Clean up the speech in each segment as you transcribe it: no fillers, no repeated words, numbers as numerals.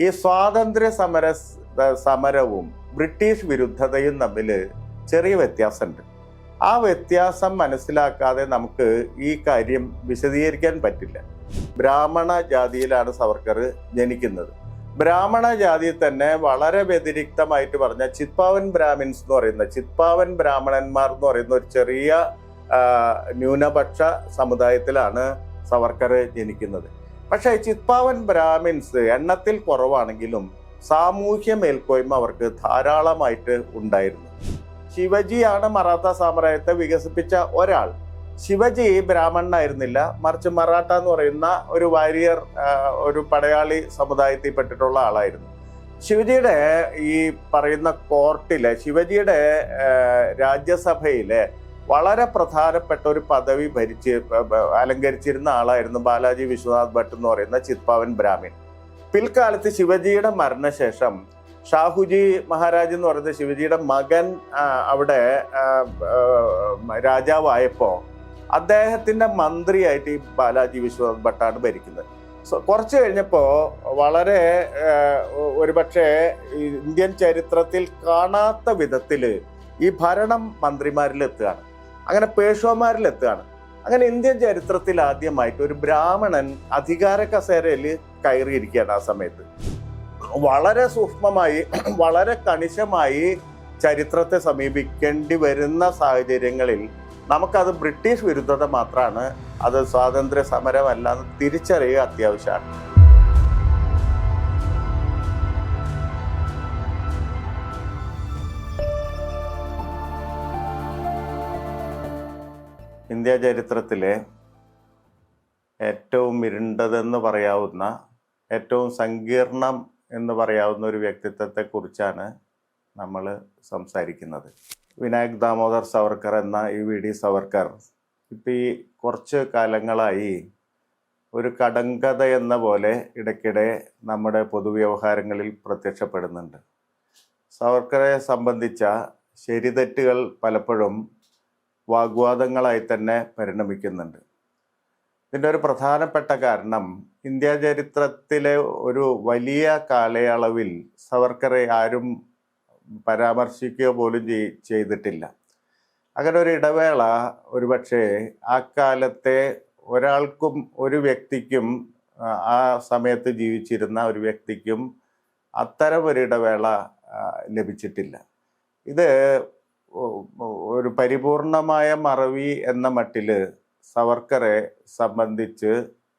ഈ സ്വാതന്ത്ര്യ സമരവും ബ്രിട്ടീഷ് വിരുദ്ധതയും തമ്മിൽ ചെറിയ വ്യത്യാസമുണ്ട്. ആ വ്യത്യാസം മനസ്സിലാക്കാതെ നമുക്ക് ഈ കാര്യം വിശദീകരിക്കാൻ പറ്റില്ല. ബ്രാഹ്മണ ജാതിയിലാണ് സവർക്കർ ജനിക്കുന്നത്. ബ്രാഹ്മണ ജാതിയിൽ തന്നെ വളരെ വ്യതിരിക്തമായിട്ട് പറഞ്ഞ ചിത്പാവൻ ബ്രാഹ്മിൻസ് എന്ന് പറയുന്ന, ചിത്പാവൻ ബ്രാഹ്മണന്മാർ എന്ന് പറയുന്ന ഒരു ചെറിയ ന്യൂനപക്ഷ സമുദായത്തിലാണ് സവർക്കർ ജനിക്കുന്നത്. പക്ഷേ ചിത്പാവൻ ബ്രാഹ്മിൻസ് എണ്ണത്തിൽ കുറവാണെങ്കിലും സാമൂഹ്യ മേൽക്കോയ്മ അവർക്ക് ധാരാളമായിട്ട് ഉണ്ടായിരുന്നു. ശിവജിയാണ് മറാത്ത സാമ്രാജ്യത്തെ വികസിപ്പിച്ച ഒരാൾ. ശിവജി ബ്രാഹ്മണനായിരുന്നില്ല, മറിച്ച് മറാഠ എന്ന് പറയുന്ന ഒരു വാരിയർ, ഒരു പടയാളി സമുദായത്തിൽപ്പെട്ടിട്ടുള്ള ആളായിരുന്നു. ശിവജിയുടെ ഈ പറയുന്ന കോർട്ടിലെ, ശിവജിയുടെ രാജ്യസഭയിലെ വളരെ പ്രധാനപ്പെട്ട ഒരു പദവി അലങ്കരിച്ചിരുന്ന ആളായിരുന്നു ബാലാജി വിശ്വനാഥ് ഭട്ട് എന്ന് പറയുന്ന ചിത്പാവൻ ബ്രാഹ്മിൻ. പിൽക്കാലത്ത് ശിവജിയുടെ മരണശേഷം ഷാഹുജി മഹാരാജ് എന്ന് പറയുന്ന ശിവജിയുടെ മകൻ അവിടെ രാജാവായപ്പോൾ അദ്ദേഹത്തിന്റെ മന്ത്രിയായിട്ട് ഈ ബാലാജി വിശ്വനാഥ് ഭട്ടാണ് ഭരിക്കുന്നത്. കുറച്ച് കഴിഞ്ഞപ്പോൾ വളരെ ഒരുപക്ഷെ ഇന്ത്യൻ ചരിത്രത്തിൽ കാണാത്ത വിധത്തിൽ ഈ ഭരണം മന്ത്രിമാരിലെത്തുകയാണ്, അങ്ങനെ പേഷ്വാമാരിലെത്തുകയാണ്. അങ്ങനെ ഇന്ത്യൻ ചരിത്രത്തിൽ ആദ്യമായിട്ട് ഒരു ബ്രാഹ്മണൻ അധികാര കസേരയിൽ കയറിയിരിക്കുകയാണ്. ആ സമയത്ത് വളരെ സൂക്ഷ്മമായി, വളരെ കണിശമായി ചരിത്രത്തെ സമീപിക്കേണ്ടി വരുന്ന സാഹചര്യങ്ങളിൽ നമുക്കത് ബ്രിട്ടീഷ് വിരുദ്ധത മാത്രമാണ്, അത് സ്വാതന്ത്ര്യ സമരമല്ലാന്ന് തിരിച്ചറിയുക അത്യാവശ്യമാണ്. ഇന്ത്യ ചരിത്രത്തിലെ ഏറ്റവും ഇരുണ്ടതെന്ന് പറയാവുന്ന, ഏറ്റവും സങ്കീർണം എന്ന് പറയാവുന്ന ഒരു വ്യക്തിത്വത്തെക്കുറിച്ചാണ് നമ്മൾ സംസാരിക്കുന്നത്. വിനായക് ദാമോദർ സവർക്കർ എന്ന ഈ വി ഡി സവർക്കർ ഇപ്പം ഈ കുറച്ച് കാലങ്ങളായി ഒരു കടങ്കഥ എന്ന പോലെ ഇടയ്ക്കിടെ നമ്മുടെ പൊതുവ്യവഹാരങ്ങളിൽ പ്രത്യക്ഷപ്പെടുന്നുണ്ട്. സവർക്കറെ സംബന്ധിച്ച ശരിതെറ്റുകൾ പലപ്പോഴും വാഗ്വാദങ്ങളായി തന്നെ പരിണമിക്കുന്നുണ്ട്. ഇതിൻ്റെ ഒരു പ്രധാനപ്പെട്ട കാരണം ഇന്ത്യ ചരിത്രത്തിലെ ഒരു വലിയ കാലയളവിൽ സവർക്കറെ ആരും പരാമർശിക്കുക പോലും ചെയ്തിട്ടില്ല. അങ്ങനെ ഒരു ഇടവേള ഒരുപക്ഷെ ആ കാലത്തെ ഒരാൾക്കും, ഒരു വ്യക്തിക്കും, ആ സമയത്ത് ജീവിച്ചിരുന്ന ഒരു വ്യക്തിക്കും അത്തരം ഒരു ഇടവേള ലഭിച്ചിട്ടില്ല. ഇത് ഒരു പരിപൂർണമായ മറവി എന്ന മട്ടിൽ സവർക്കറെ സംബന്ധിച്ച്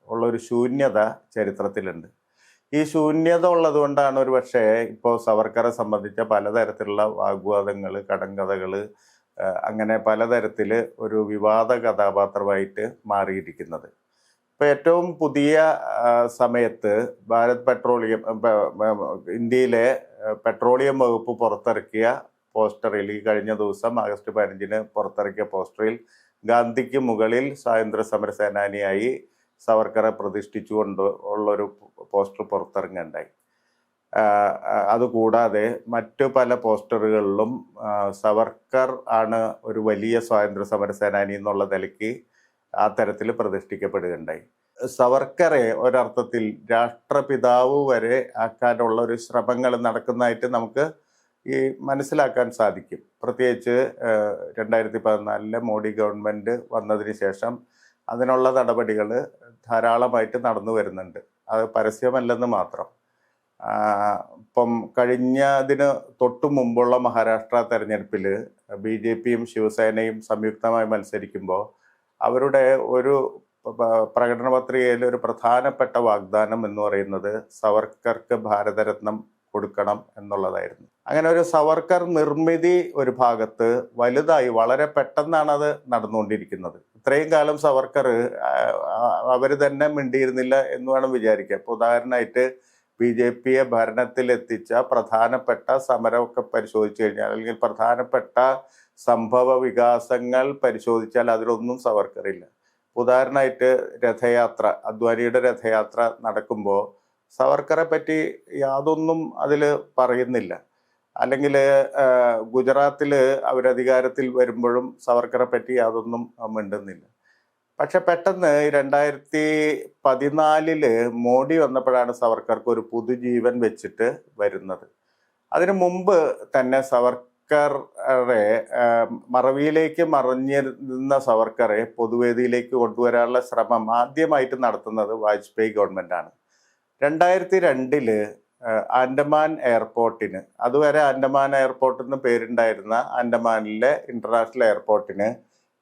ഉള്ളൊരു ശൂന്യത ചരിത്രത്തിലുണ്ട്. ഈ ശൂന്യത ഉള്ളത് കൊണ്ടാണ് ഒരു പക്ഷേ ഇപ്പോൾ സവർക്കറെ സംബന്ധിച്ച പലതരത്തിലുള്ള വാഗ്വാദങ്ങൾ, കടങ്കഥകൾ, അങ്ങനെ പലതരത്തിൽ ഒരു വിവാദ കഥാപാത്രമായിട്ട് മാറിയിരിക്കുന്നത്. ഇപ്പോൾ ഏറ്റവും പുതിയ സമയത്ത് ഭാരത് പെട്രോളിയം, ഇന്ത്യയിലെ പെട്രോളിയം വകുപ്പ് പുറത്തിറക്കിയ പോസ്റ്ററിൽ, ഈ കഴിഞ്ഞ ദിവസം ആഗസ്റ്റ് 15-ന് പുറത്തിറക്കിയ പോസ്റ്ററിൽ ഗാന്ധിക്ക് മുകളിൽ സ്വാതന്ത്ര്യ സമര സേനാനിയായി സവർക്കറെ പ്രതിഷ്ഠിച്ചുകൊണ്ട് ഉള്ളൊരു പോസ്റ്റർ പുറത്തിറങ്ങുകയുണ്ടായി. അതുകൂടാതെ മറ്റു പല പോസ്റ്ററുകളിലും സവർക്കർ ആണ് ഒരു വലിയ സ്വാതന്ത്ര്യ സമര സേനാനി എന്നുള്ള നിലയ്ക്ക് ആ തരത്തിൽ പ്രതിഷ്ഠിക്കപ്പെടുകയുണ്ടായി. സവർക്കറെ ഒരർത്ഥത്തിൽ രാഷ്ട്രപിതാവ് വരെ ആക്കാനുള്ള ഒരു ശ്രമങ്ങൾ നടക്കുന്നതായിട്ട് നമുക്ക് ഈ മനസ്സിലാക്കാൻ സാധിക്കും. പ്രത്യേകിച്ച് 2014 മോഡി ഗവൺമെൻറ് വന്നതിന് ശേഷം അതിനുള്ള നടപടികൾ ധാരാളമായിട്ട് നടന്നു വരുന്നുണ്ട്. അത് പരസ്യമല്ലെന്ന് മാത്രം. ഇപ്പം കഴിഞ്ഞതിന് തൊട്ടു മുമ്പുള്ള മഹാരാഷ്ട്ര തെരഞ്ഞെടുപ്പിൽ BJPയും ശിവസേനയും സംയുക്തമായി മത്സരിക്കുമ്പോൾ അവരുടെ ഒരു പ്രകടന പത്രികയിൽ ഒരു പ്രധാനപ്പെട്ട വാഗ്ദാനം എന്ന് പറയുന്നത് സവർക്കർക്ക് ഭാരതരത്നം കൊടുക്കണം എന്നുള്ളതായിരുന്നു. അങ്ങനെ ഒരു സവർക്കർ നിർമ്മിതി ഒരു ഭാഗത്ത് വലുതായി, വളരെ പെട്ടെന്നാണ് അത് നടന്നുകൊണ്ടിരിക്കുന്നത്. ഇത്രയും കാലം സവർക്കർ അവർ തന്നെ മിണ്ടിയിരുന്നില്ല എന്ന് വേണം വിചാരിക്കുക. ഇപ്പോൾ ഉദാഹരണമായിട്ട് BJPയെ ഭരണത്തിലെത്തിച്ച പ്രധാനപ്പെട്ട സമരമൊക്കെ പരിശോധിച്ചു കഴിഞ്ഞാൽ, അല്ലെങ്കിൽ പ്രധാനപ്പെട്ട സംഭവ വികാസങ്ങൾ പരിശോധിച്ചാൽ അതിലൊന്നും സവർക്കറില്ല. ഉദാഹരണമായിട്ട് രഥയാത്ര, അദ്വാനിയുടെ രഥയാത്ര നടക്കുമ്പോൾ സവർക്കറെ പറ്റി യാതൊന്നും അതിൽ പറയുന്നില്ല. അല്ലെങ്കിൽ ഗുജറാത്തിൽ അവരധികാരത്തിൽ വരുമ്പോഴും സവർക്കറെ പറ്റി യാതൊന്നും മിണ്ടുന്നില്ല. പക്ഷെ പെട്ടെന്ന് 2014 മോഡി വന്നപ്പോഴാണ് സവർക്കർക്ക് ഒരു പുതുജീവൻ വെച്ചിട്ട് വരുന്നത്. അതിനു മുമ്പ് തന്നെ സവർക്കറെ മറവിയിലേക്ക് മറഞ്ഞിരുന്ന സവർക്കറെ പൊതുവേദിയിലേക്ക് കൊണ്ടുവരാനുള്ള ശ്രമം ആദ്യമായിട്ട് നടത്തുന്നത് വാജ്പേയി ഗവൺമെന്റാണ്. 2002 ആൻഡമാൻ എയർപോർട്ടിന്, അതുവരെ ആൻഡമാൻ എയർപോർട്ട് എന്ന് പേരുണ്ടായിരുന്ന ആൻഡമാനിലെ ഇന്റർനാഷണൽ എയർപോർട്ടിന്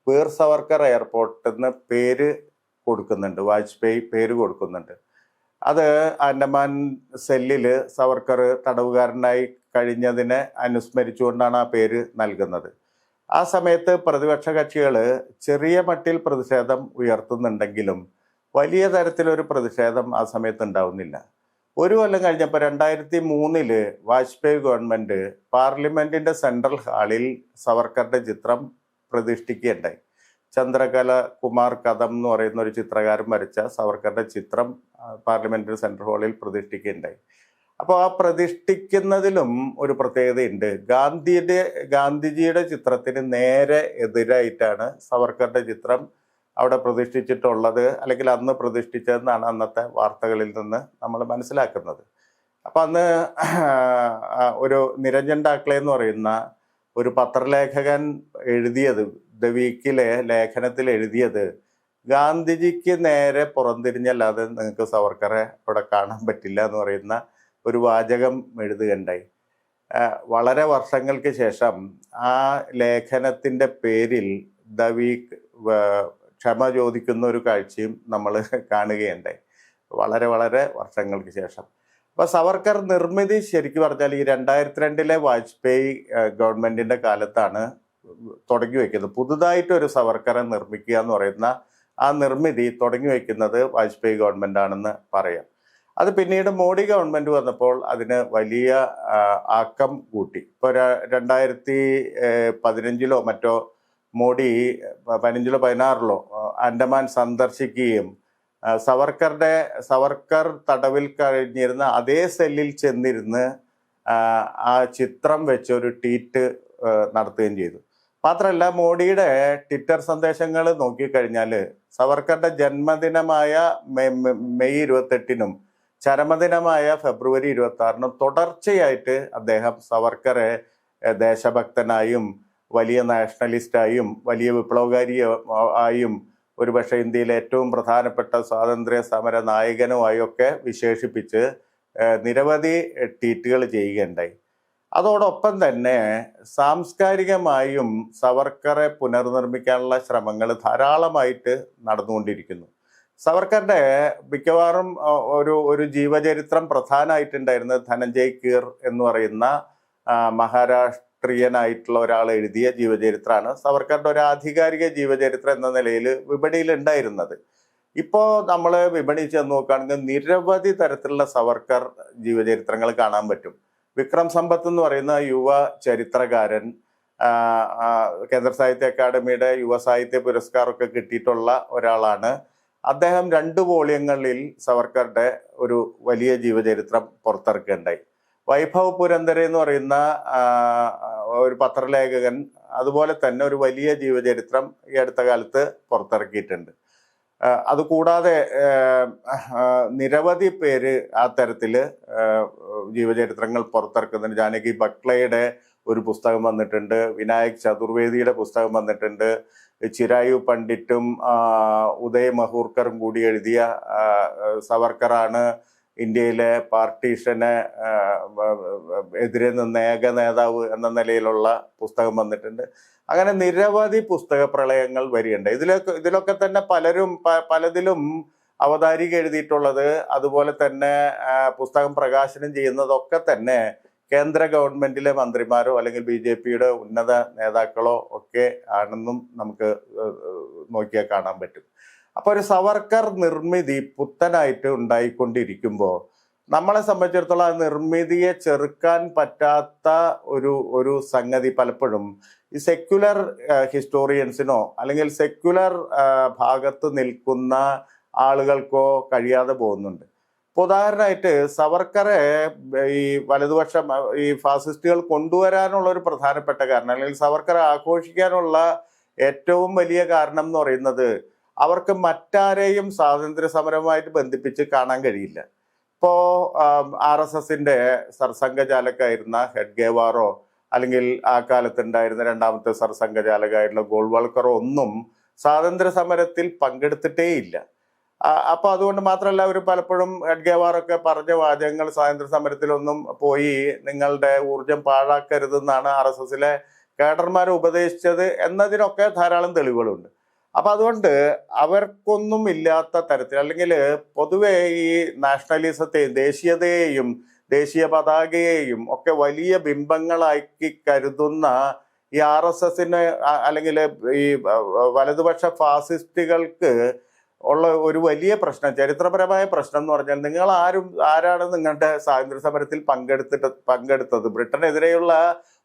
വീർ സവർക്കർ എയർപോർട്ട് എന്ന് പേര് കൊടുക്കുന്നുണ്ട്, വാജ്പേയി പേര് കൊടുക്കുന്നുണ്ട്. അത് ആൻഡമാൻ സെല്ലില് സവർക്കർ തടവുകാരനായി കഴിഞ്ഞതിനെ അനുസ്മരിച്ചുകൊണ്ടാണ് ആ പേര് നൽകുന്നത്. ആ സമയത്ത് പ്രതിപക്ഷ കക്ഷികൾ ചെറിയ മട്ടിൽ പ്രതിഷേധം ഉയർത്തുന്നുണ്ടെങ്കിലും വലിയ തരത്തിലൊരു പ്രതിഷേധം ആ സമയത്ത് ഉണ്ടാവുന്നില്ല. ഒരു കൊല്ലം കഴിഞ്ഞപ്പോൾ 2003 വാജ്പേയി ഗവൺമെന്റ് പാർലമെന്റിന്റെ സെൻട്രൽ ഹാളിൽ സവർക്കറുടെ ചിത്രം പ്രതിഷ്ഠിക്കുകയുണ്ടായി. ചന്ദ്രകല കുമാർ കദം എന്ന് പറയുന്ന ഒരു ചിത്രകാരൻ വരച്ച സവർക്കറുടെ ചിത്രം പാർലമെന്ററി സെൻട്രൽ ഹാളിൽ പ്രതിഷ്ഠിക്കുകയുണ്ടായി. അപ്പോൾ ആ പ്രതിഷ്ഠിക്കുന്നതിലും ഒരു പ്രത്യേകതയുണ്ട്. ഗാന്ധിജിയുടെ ചിത്രത്തിന് നേരെ എതിരായിട്ടാണ് സവർക്കറുടെ ചിത്രം അവിടെ പ്രതിഷ്ഠിച്ചിട്ടുള്ളത്, അല്ലെങ്കിൽ അന്ന് പ്രതിഷ്ഠിച്ചതെന്നാണ് അന്നത്തെ വാർത്തകളിൽ നിന്ന് നമ്മൾ മനസ്സിലാക്കുന്നത്. അപ്പം അന്ന് ഒരു നിരഞ്ജൻ ഡാക്ലെ എന്ന് പറയുന്ന ഒരു പത്രലേഖകൻ എഴുതിയത്, ദ വീക്കിലെ ലേഖനത്തിൽ എഴുതിയത്, ഗാന്ധിജിക്ക് നേരെ പുറംതിരിഞ്ഞല്ലാതെ നിങ്ങൾക്ക് സവർക്കറെ അവിടെ കാണാൻ പറ്റില്ല എന്ന് പറയുന്ന ഒരു വാചകം എഴുതുകയുണ്ടായി. വളരെ വർഷങ്ങൾക്ക് ശേഷം ആ ലേഖനത്തിൻ്റെ പേരിൽ ദ വീക്ക് ക്ഷമ ചോദിക്കുന്ന ഒരു കാഴ്ചയും നമ്മൾ കാണുകയുണ്ടായി, വളരെ വളരെ വർഷങ്ങൾക്ക് ശേഷം. അപ്പോൾ സവർക്കർ നിർമ്മിതി ശരിക്കും പറഞ്ഞാൽ ഈ 2002 വാജ്പേയി ഗവൺമെന്റിന്റെ കാലത്താണ് തുടങ്ങി വയ്ക്കുന്നത്. പുതുതായിട്ടൊരു സവർക്കറെ നിർമ്മിക്കുക എന്ന് പറയുന്ന ആ നിർമ്മിതി തുടങ്ങി വയ്ക്കുന്നത് വാജ്പേയി ഗവൺമെന്റ് ആണെന്ന് പറയാം. അത് പിന്നീട് മോഡി ഗവൺമെന്റ് വന്നപ്പോൾ അതിന് വലിയ ആക്കം കൂട്ടി. ഇപ്പോൾ 2015 മറ്റോ മോഡി 15-16 ആൻഡമാൻ സന്ദർശിക്കുകയും സവർക്കർ തടവിൽ കഴിഞ്ഞിരുന്ന അതേ സെല്ലിൽ ചെന്നിരുന്ന് ആ ചിത്രം വെച്ച് ഒരു ട്വീറ്റ് നടത്തുകയും ചെയ്തു. മാത്രമല്ല, മോഡിയുടെ ട്വിറ്റർ സന്ദേശങ്ങൾ നോക്കിക്കഴിഞ്ഞാൽ സവർക്കറുടെ ജന്മദിനമായ മെയ് 28 ചരമദിനമായ ഫെബ്രുവരി 26 തുടർച്ചയായിട്ട് അദ്ദേഹം സവർക്കറെ ദേശഭക്തനായും വലിയ നാഷണലിസ്റ്റായും വലിയ വിപ്ലവകാരിയായും ഒരുപക്ഷെ ഇന്ത്യയിലെ ഏറ്റവും പ്രധാനപ്പെട്ട സ്വാതന്ത്ര്യ സമര നായകനുമായും ഒക്കെ വിശേഷിപ്പിച്ച് നിരവധി ട്വീറ്റുകൾ ചെയ്യുകയുണ്ടായി. അതോടൊപ്പം തന്നെ സാംസ്കാരികമായും സവർക്കറെ പുനർനിർമ്മിക്കാനുള്ള ശ്രമങ്ങൾ ധാരാളമായിട്ട് നടന്നുകൊണ്ടിരിക്കുന്നു. സവർക്കറുടെ മിക്കവാറും ഒരു ജീവചരിത്രം പ്രധാനമായിട്ടുണ്ടായിരുന്നത് ധനഞ്ജയ് കീർ എന്ന് പറയുന്ന മഹാരാഷ്ട്രീയനായിട്ടുള്ള ഒരാൾ എഴുതിയ ജീവചരിത്രമാണ് സവർക്കറുടെ ഒരു ആധികാരിക ജീവചരിത്രം എന്ന നിലയിൽ വിപണിയിൽ ഉണ്ടായിരുന്നത്. ഇപ്പോൾ നമ്മൾ വിപണി ചെന്ന് നോക്കുകയാണെങ്കിൽ നിരവധി തരത്തിലുള്ള സവർക്കർ ജീവചരിത്രങ്ങൾ കാണാൻ പറ്റും. വിക്രം സമ്പത്ത് എന്ന് പറയുന്ന യുവ ചരിത്രകാരൻ, കേന്ദ്ര സാഹിത്യ അക്കാദമിയുടെ യുവ സാഹിത്യ പുരസ്കാരമൊക്കെ കിട്ടിയിട്ടുള്ള ഒരാളാണ്. അദ്ദേഹം 2 വോള്യങ്ങളിൽ സവർക്കറുടെ ഒരു വലിയ ജീവചരിത്രം പുറത്തിറക്കുകയുണ്ടായി. വൈഭവ് പുരന്ദരെ എന്ന് പറയുന്ന ഒരു പത്രലേഖകൻ അതുപോലെ തന്നെ ഒരു വലിയ ജീവചരിത്രം ഈ അടുത്ത കാലത്ത് പുറത്തിറക്കിയിട്ടുണ്ട്. അതുകൂടാതെ നിരവധി പേര് ആ തരത്തില് ജീവചരിത്രങ്ങൾ പുറത്തിറക്കുന്നുണ്ട്. ജാനകി ബക്ലയുടെ ഒരു പുസ്തകം വന്നിട്ടുണ്ട്, വിനായക് ചതുർവേദിയുടെ പുസ്തകം വന്നിട്ടുണ്ട്, ചിരായു പണ്ഡിറ്റും ഉദയ് മഹൂർക്കറും കൂടി എഴുതിയ സവർക്കറാണ് ഇന്ത്യയിലെ പാർട്ടീഷന് എതിരെ നിന്ന് ഏക നേതാവ് എന്ന നിലയിലുള്ള പുസ്തകം വന്നിട്ടുണ്ട്. അങ്ങനെ നിരവധി പുസ്തക പ്രളയങ്ങൾ വരികയുണ്ട്. ഇതിലൊക്കെ തന്നെ പലതിലും അവതാരിക എഴുതിയിട്ടുള്ളത്, അതുപോലെ തന്നെ പുസ്തകം പ്രകാശനം ചെയ്യുന്നതൊക്കെ തന്നെ കേന്ദ്ര ഗവൺമെന്റിലെ മന്ത്രിമാരോ അല്ലെങ്കിൽ BJPയുടെ ഉന്നത നേതാക്കളോ ഒക്കെ ആണെന്നും നമുക്ക് നോക്കിയാൽ കാണാൻ പറ്റും. അപ്പോൾ ഒരു സവർക്കർ നിർമ്മിതി പുത്തനായിട്ട് ഉണ്ടായിക്കൊണ്ടിരിക്കുമ്പോൾ നമ്മളെ സംബന്ധിച്ചിടത്തോളം ആ നിർമ്മിതിയെ ചെറുക്കാൻ പറ്റാത്ത ഒരു സംഗതി പലപ്പോഴും ഈ സെക്യുലർ ഹിസ്റ്റോറിയൻസിനോ അല്ലെങ്കിൽ സെക്യുലർ ഭാഗത്ത് നിൽക്കുന്ന ആളുകൾക്കോ കഴിയാതെ പോകുന്നുണ്ട്. ഉദാഹരണമായിട്ട് സവർക്കറെ ഈ വലതുപക്ഷം ഈ ഫാസിസ്റ്റുകൾ കൊണ്ടുവരാനുള്ള ഒരു പ്രധാനപ്പെട്ട കാരണം, അല്ലെങ്കിൽ സവർക്കറെ ആഘോഷിക്കാനുള്ള ഏറ്റവും വലിയ കാരണം എന്ന് പറയുന്നത് അവർക്ക് മറ്റാരെയും സ്വാതന്ത്ര്യ സമരവുമായിട്ട് ബന്ധിപ്പിച്ച് കാണാൻ കഴിയില്ല. ഇപ്പോ RSSന്റെ സർസംഘചാലകായിരുന്ന ഹെഡ്ഗേവാറോ അല്ലെങ്കിൽ ആ കാലത്തുണ്ടായിരുന്ന രണ്ടാമത്തെ സർസംഘചാലകായിട്ടുള്ള ഗോൾവാൾക്കറോ ഒന്നും സ്വാതന്ത്ര്യ സമരത്തിൽ പങ്കെടുത്തിട്ടേ ഇല്ല. അപ്പൊ അതുകൊണ്ട് മാത്രമല്ല, അവർ പലപ്പോഴും ഹെഡ്ഗേവാറൊക്കെ പറഞ്ഞ വാചകങ്ങൾ സ്വാതന്ത്ര്യ സമരത്തിലൊന്നും പോയി നിങ്ങളുടെ ഊർജം പാഴാക്കരുതെന്നാണ് RSSലെ കേഡർമാരെ ഉപദേശിച്ചത് എന്നതിനൊക്കെ ധാരാളം തെളിവുകളുണ്ട്. അപ്പൊ അതുകൊണ്ട് അവർക്കൊന്നും ഇല്ലാത്ത തരത്തിൽ, അല്ലെങ്കിൽ പൊതുവെ ഈ നാഷണലിസത്തെയും ദേശീയതയെയും ദേശീയ പതാകയെയും ഒക്കെ വലിയ ബിംബങ്ങളാക്കി കരുതുന്ന ഈ RSSന് അല്ലെങ്കിൽ ഈ വലതുപക്ഷ ഫാസിസ്റ്റുകൾക്ക് ഉള്ള ഒരു വലിയ പ്രശ്നം, ചരിത്രപരമായ പ്രശ്നം എന്ന് പറഞ്ഞാൽ, നിങ്ങൾ ആരാണ് നിങ്ങളുടെ സ്വാതന്ത്ര്യ സമരത്തിൽ പങ്കെടുത്തത്, ബ്രിട്ടനെതിരെയുള്ള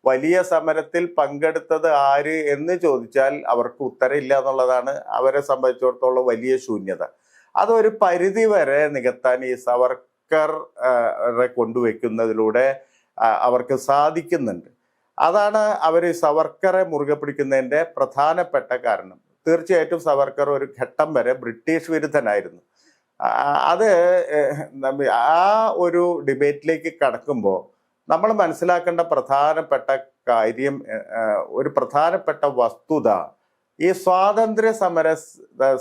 വലിയ സമരത്തിൽ പങ്കെടുത്തത് ആര് എന്ന് ചോദിച്ചാൽ അവർക്ക് ഉത്തരമില്ല എന്നുള്ളതാണ് അവരെ സംബന്ധിച്ചിടത്തോളം വലിയ ശൂന്യത. അതൊരു പരിധി വരെ നികത്താൻ ഈ സവർക്കറെ കൊണ്ടുവയ്ക്കുന്നതിലൂടെ അവർക്ക് സാധിക്കുന്നുണ്ട്. അതാണ് അവർ സവർക്കറെ മുറുകെ പിടിക്കുന്നതിൻ്റെ പ്രധാനപ്പെട്ട കാരണം. തീർച്ചയായിട്ടും സവർക്കർ ഒരു ഘട്ടം വരെ ബ്രിട്ടീഷ് വിരുദ്ധനായിരുന്നു. അത് ആ ഒരു ഡിബേറ്റിലേക്ക് കടക്കുമ്പോൾ നമ്മൾ മനസ്സിലാക്കേണ്ട പ്രധാനപ്പെട്ട കാര്യം, ഒരു പ്രധാനപ്പെട്ട വസ്തുത, ഈ സ്വാതന്ത്ര്യ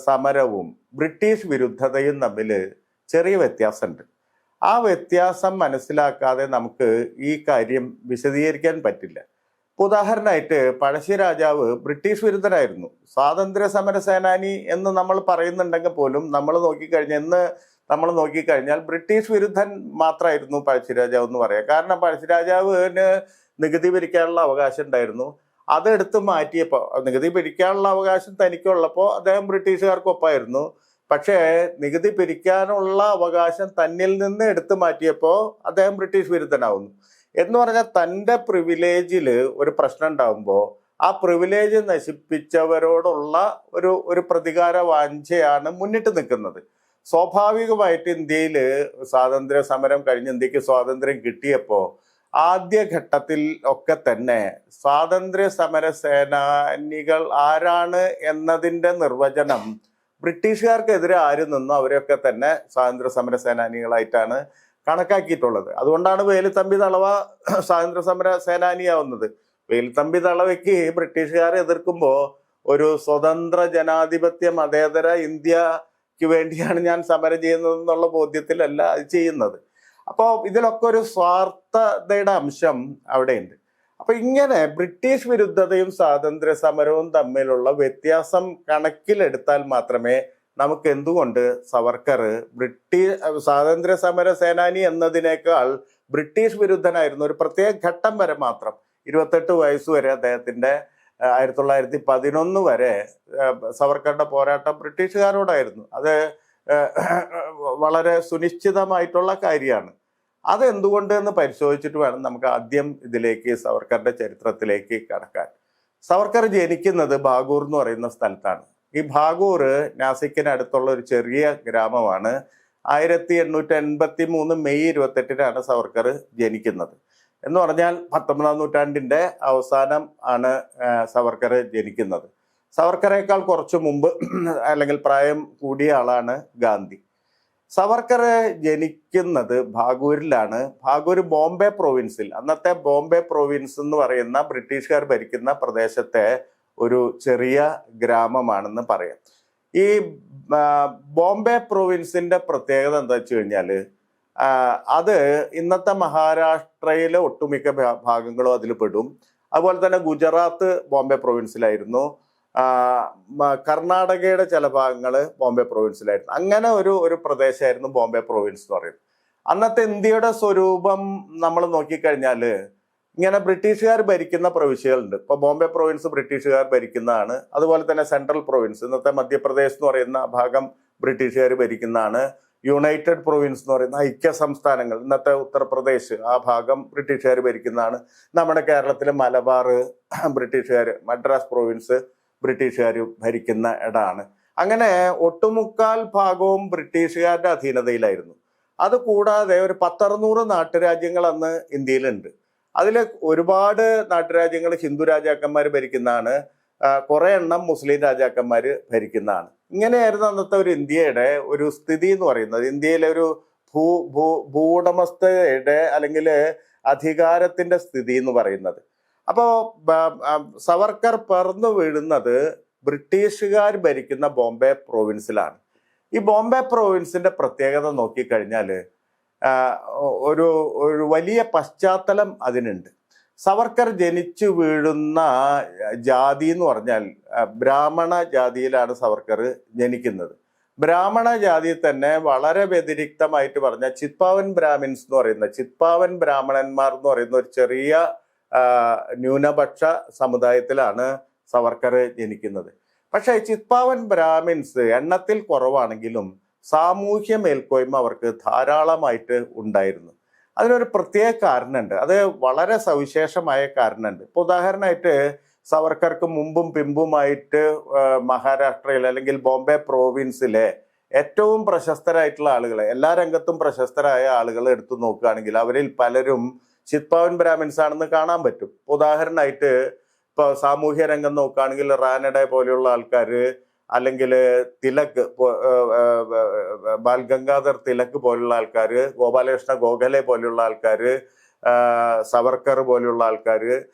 സമരവും ബ്രിട്ടീഷ് വിരുദ്ധതയും തമ്മിൽ ചെറിയ വ്യത്യാസമുണ്ട്. ആ വ്യത്യാസം മനസ്സിലാക്കാതെ നമുക്ക് ഈ കാര്യം വിശദീകരിക്കാൻ പറ്റില്ല. ഉദാഹരണമായിട്ട് പഴശ്ശിരാജാവ് ബ്രിട്ടീഷ് വിരുദ്ധനായിരുന്നു. സ്വാതന്ത്ര്യ സമര സേനാനി എന്ന് നമ്മൾ പറയുന്നുണ്ടെങ്കിൽ പോലും നമ്മൾ നോക്കിക്കഴിഞ്ഞാൽ ബ്രിട്ടീഷ് വിരുദ്ധൻ മാത്രമായിരുന്നു പഴശ്ശിരാജാവ് എന്ന് പറയാം. കാരണം പഴശ്ശിരാജാവിന് നികുതി പിരിക്കാനുള്ള അവകാശം ഉണ്ടായിരുന്നു. അതെടുത്ത് മാറ്റിയപ്പോൾ, നികുതി പിരിക്കാനുള്ള അവകാശം തനിക്കുള്ളപ്പോൾ അദ്ദേഹം ബ്രിട്ടീഷുകാർക്കൊപ്പമായിരുന്നു. പക്ഷേ നികുതി പിരിക്കാനുള്ള അവകാശം തന്നിൽ നിന്ന് എടുത്തു മാറ്റിയപ്പോൾ അദ്ദേഹം ബ്രിട്ടീഷ് വിരുദ്ധനാവുന്നു. എന്ന് പറഞ്ഞാൽ തൻ്റെ പ്രിവിലേജിൽ ഒരു പ്രശ്നം ഉണ്ടാകുമ്പോൾ ആ പ്രിവിലേജ് നശിപ്പിച്ചവരോടുള്ള ഒരു പ്രതികാര വാഞ്ചയാണ് മുന്നിട്ട് നിൽക്കുന്നത്. സ്വാഭാവികമായിട്ട് ഇന്ത്യയിൽ സ്വാതന്ത്ര്യ സമരം കഴിഞ്ഞ് ഇന്ത്യക്ക് സ്വാതന്ത്ര്യം കിട്ടിയപ്പോൾ ആദ്യഘട്ടത്തിൽ ഒക്കെ തന്നെ സ്വാതന്ത്ര്യ സമര സേനാനികൾ ആരാണ് എന്നതിൻ്റെ നിർവചനം ബ്രിട്ടീഷുകാർക്കെതിരെ ആര് നിന്നോ അവരെയൊക്കെ തന്നെ സ്വാതന്ത്ര്യ സമര സേനാനികളായിട്ടാണ് കണക്കാക്കിയിട്ടുള്ളത്. അതുകൊണ്ടാണ് വേലുത്തമ്പി ദളവ സ്വാതന്ത്ര്യ സമര സേനാനിയാവുന്നത്. വേലുത്തമ്പി ദളവയ്ക്ക് ബ്രിട്ടീഷുകാരെ എതിർക്കുമ്പോൾ ഒരു സ്വതന്ത്ര ജനാധിപത്യ മതേതര ഇന്ത്യക്ക് വേണ്ടിയാണ് ഞാൻ സമരം ചെയ്യുന്നത് എന്നുള്ള ബോധ്യത്തിലല്ല അത് ചെയ്യുന്നത്. അപ്പോൾ ഇതിലൊക്കെ ഒരു സ്വാർത്ഥതയുടെ അംശം അവിടെയുണ്ട്. അപ്പൊ ഇങ്ങനെ ബ്രിട്ടീഷ് വിരുദ്ധതയും സ്വാതന്ത്ര്യ സമരവും തമ്മിലുള്ള വ്യത്യാസം കണക്കിലെടുത്താൽ മാത്രമേ നമുക്ക് എന്തുകൊണ്ട് സവർക്കർ സ്വാതന്ത്ര്യ സമര സേനാനി എന്നതിനേക്കാൾ ബ്രിട്ടീഷ് വിരുദ്ധനായിരുന്നു. ഒരു പ്രത്യേക ഘട്ടം വരെ മാത്രം, 28 വയസ്സ് വരെ അദ്ദേഹത്തിന്റെ 1911 വരെ സവർക്കറുടെ പോരാട്ടം ബ്രിട്ടീഷുകാരോടായിരുന്നു. അത് വളരെ സുനിശ്ചിതമായിട്ടുള്ള കാര്യമാണ്. അതെന്തുകൊണ്ട് എന്ന് പരിശോധിച്ചിട്ട് വേണം നമുക്ക് ആദ്യം ഇതിലേക്ക് സവർക്കറുടെ ചരിത്രത്തിലേക്ക് കടക്കാൻ. സവർക്കർ ജനിക്കുന്നത് ഭാഗൂർ എന്ന് പറയുന്ന സ്ഥലത്താണ്. ഈ ഭാഗൂർ നാസിക്കിനടുത്തുള്ള ഒരു ചെറിയ ഗ്രാമമാണ്. 1883 മെയ് 28-നാണ് സവർക്കർ ജനിക്കുന്നത്. എന്ന് പറഞ്ഞാൽ 19-ാം നൂറ്റാണ്ടിന്റെ അവസാനം ആണ് സവർക്കർ ജനിക്കുന്നത്. സവർക്കറേക്കാൾ കുറച്ചു മുമ്പ് അല്ലെങ്കിൽ പ്രായം കൂടിയ ആളാണ് ഗാന്ധി. സവർക്കർ ജനിക്കുന്നത് ഭാഗൂരിലാണ്. ഭാഗൂർ ബോംബെ പ്രൊവിൻസിൽ, അന്നത്തെ ബോംബെ പ്രൊവിൻസ് എന്ന് പറയുന്ന ബ്രിട്ടീഷുകാർ ഭരിക്കുന്ന പ്രദേശത്തെ ഒരു ചെറിയ ഗ്രാമമാണെന്ന് പറയാം. ഈ ബോംബെ പ്രൊവിൻസിന്റെ പ്രത്യേകത എന്താ വെച്ച് കഴിഞ്ഞാല്, അത് ഇന്നത്തെ മഹാരാഷ്ട്രയിലെ ഒട്ടുമിക്ക ഭാഗങ്ങളും അതിൽ പെടും. അതുപോലെ തന്നെ ഗുജറാത്ത് ബോംബെ പ്രൊവിൻസിലായിരുന്നു. കർണാടകയുടെ ചില ഭാഗങ്ങൾ ബോംബെ പ്രൊവിൻസിലായിരുന്നു. അങ്ങനെ ഒരു പ്രദേശമായിരുന്നു ബോംബെ പ്രൊവിൻസ് എന്ന് പറയുന്നത്. അന്നത്തെ ഇന്ത്യയുടെ സ്വരൂപം നമ്മൾ നോക്കിക്കഴിഞ്ഞാൽ ഇങ്ങനെ ബ്രിട്ടീഷുകാർ ഭരിക്കുന്ന പ്രവിശ്യകളുണ്ട്. ഇപ്പൊ ബോംബെ പ്രൊവിൻസ് ബ്രിട്ടീഷുകാർ ഭരിക്കുന്നതാണ്. അതുപോലെ തന്നെ സെൻട്രൽ പ്രൊവിൻസ്, ഇന്നത്തെ മധ്യപ്രദേശ് എന്ന് പറയുന്ന ഭാഗം ബ്രിട്ടീഷുകാർ ഭരിക്കുന്നതാണ്. യുണൈറ്റഡ് പ്രൊവിൻസ് എന്ന് പറയുന്ന ഐക്യ സംസ്ഥാനങ്ങൾ, ഇന്നത്തെ ഉത്തർപ്രദേശ്, ആ ഭാഗം ബ്രിട്ടീഷുകാർ ഭരിക്കുന്നതാണ്. നമ്മുടെ കേരളത്തിലെ മലബാർ ബ്രിട്ടീഷുകാർ, മദ്രാസ് പ്രൊവിൻസ് ബ്രിട്ടീഷുകാർ ഭരിക്കുന്ന ഇടമാണ്. അങ്ങനെ ഒട്ടുമുക്കാൽ ഭാഗവും ബ്രിട്ടീഷുകാരുടെ അധീനതയിലായിരുന്നു. അതുകൂടാതെ ഒരു 10-600 നാട്ടുരാജ്യങ്ങൾ അന്ന് ഇന്ത്യയിലുണ്ട്. അതിൽ ഒരുപാട് നാട്ടുരാജ്യങ്ങൾ ഹിന്ദു രാജാക്കന്മാർ ഭരിക്കുന്നതാണ്, കുറെ എണ്ണം മുസ്ലിം രാജാക്കന്മാർ ഭരിക്കുന്നതാണ്. ഇങ്ങനെയായിരുന്നു അന്നത്തെ ഒരു ഇന്ത്യയുടെ ഒരു സ്ഥിതി എന്ന് പറയുന്നത്. ഇന്ത്യയിലെ ഒരു ഭൂ ഭൂ ഭൂവുടമസ്ഥയുടെ അല്ലെങ്കിൽ അധികാരത്തിന്റെ സ്ഥിതി എന്ന് പറയുന്നത്. അപ്പോ സവർക്കർ പറന്നു വീഴുന്നത് ബ്രിട്ടീഷുകാർ ഭരിക്കുന്ന ബോംബെ പ്രോവിൻസിലാണ്. ഈ ബോംബെ പ്രോവിൻസിന്റെ പ്രത്യേകത നോക്കിക്കഴിഞ്ഞാൽ ഒരു ഒരു വലിയ പശ്ചാത്തലം അതിനുണ്ട്. സവർക്കർ ജനിച്ചു വീഴുന്ന ജാതി എന്ന് പറഞ്ഞാൽ ബ്രാഹ്മണ ജാതിയിലാണ് സവർക്കർ ജനിക്കുന്നത്. ബ്രാഹ്മണ ജാതിയിൽ തന്നെ വളരെ വ്യതിരിക്തമായിട്ട് പറഞ്ഞ ചിത്പാവൻ ബ്രാഹ്മിൻസ് എന്ന് പറയുന്ന ചിത്പാവൻ ബ്രാഹ്മണന്മാർ എന്ന് പറയുന്ന ഒരു ചെറിയ ന്യൂനപക്ഷ സമുദായത്തിലാണ് സവർക്കർ ജനിക്കുന്നത്. പക്ഷേ ചിത്പാവൻ ബ്രാഹ്മിൻസ് എണ്ണത്തിൽ കുറവാണെങ്കിലും സാമൂഹ്യ മേൽക്കോയ്മ അവർക്ക് ധാരാളമായിട്ട് ഉണ്ടായിരുന്നു. അതിനൊരു പ്രത്യേക കാരണമുണ്ട്, അത് വളരെ സവിശേഷമായ കാരണമുണ്ട്. ഇപ്പൊ ഉദാഹരണമായിട്ട് സവർക്കർക്ക് മുമ്പും പിമ്പുമായിട്ട് മഹാരാഷ്ട്രയിൽ അല്ലെങ്കിൽ ബോംബെ പ്രോവിൻസിലെ ഏറ്റവും പ്രശസ്തരായിട്ടുള്ള ആളുകളെ, എല്ലാ രംഗത്തും പ്രശസ്തരായ ആളുകളെ എടുത്തു നോക്കുകയാണെങ്കിൽ അവരിൽ പലരും ചിത്പാവൻ ബ്രാഹ്മിൻസ് ആണെന്ന് കാണാൻ പറ്റും. ഉദാഹരണമായിട്ട് ഇപ്പൊ സാമൂഹ്യ രംഗം നോക്കുകയാണെങ്കിൽ റാനഡെ പോലെയുള്ള ആൾക്കാർ, അല്ലെങ്കിൽ തിലക്, ബാൽ ഗംഗാധർ തിലക് പോലുള്ള ആൾക്കാർ, ഗോപാലകൃഷ്ണ ഗോഖലെ പോലെയുള്ള ആൾക്കാർ, സവർക്കർ പോലെയുള്ള ആൾക്കാർ,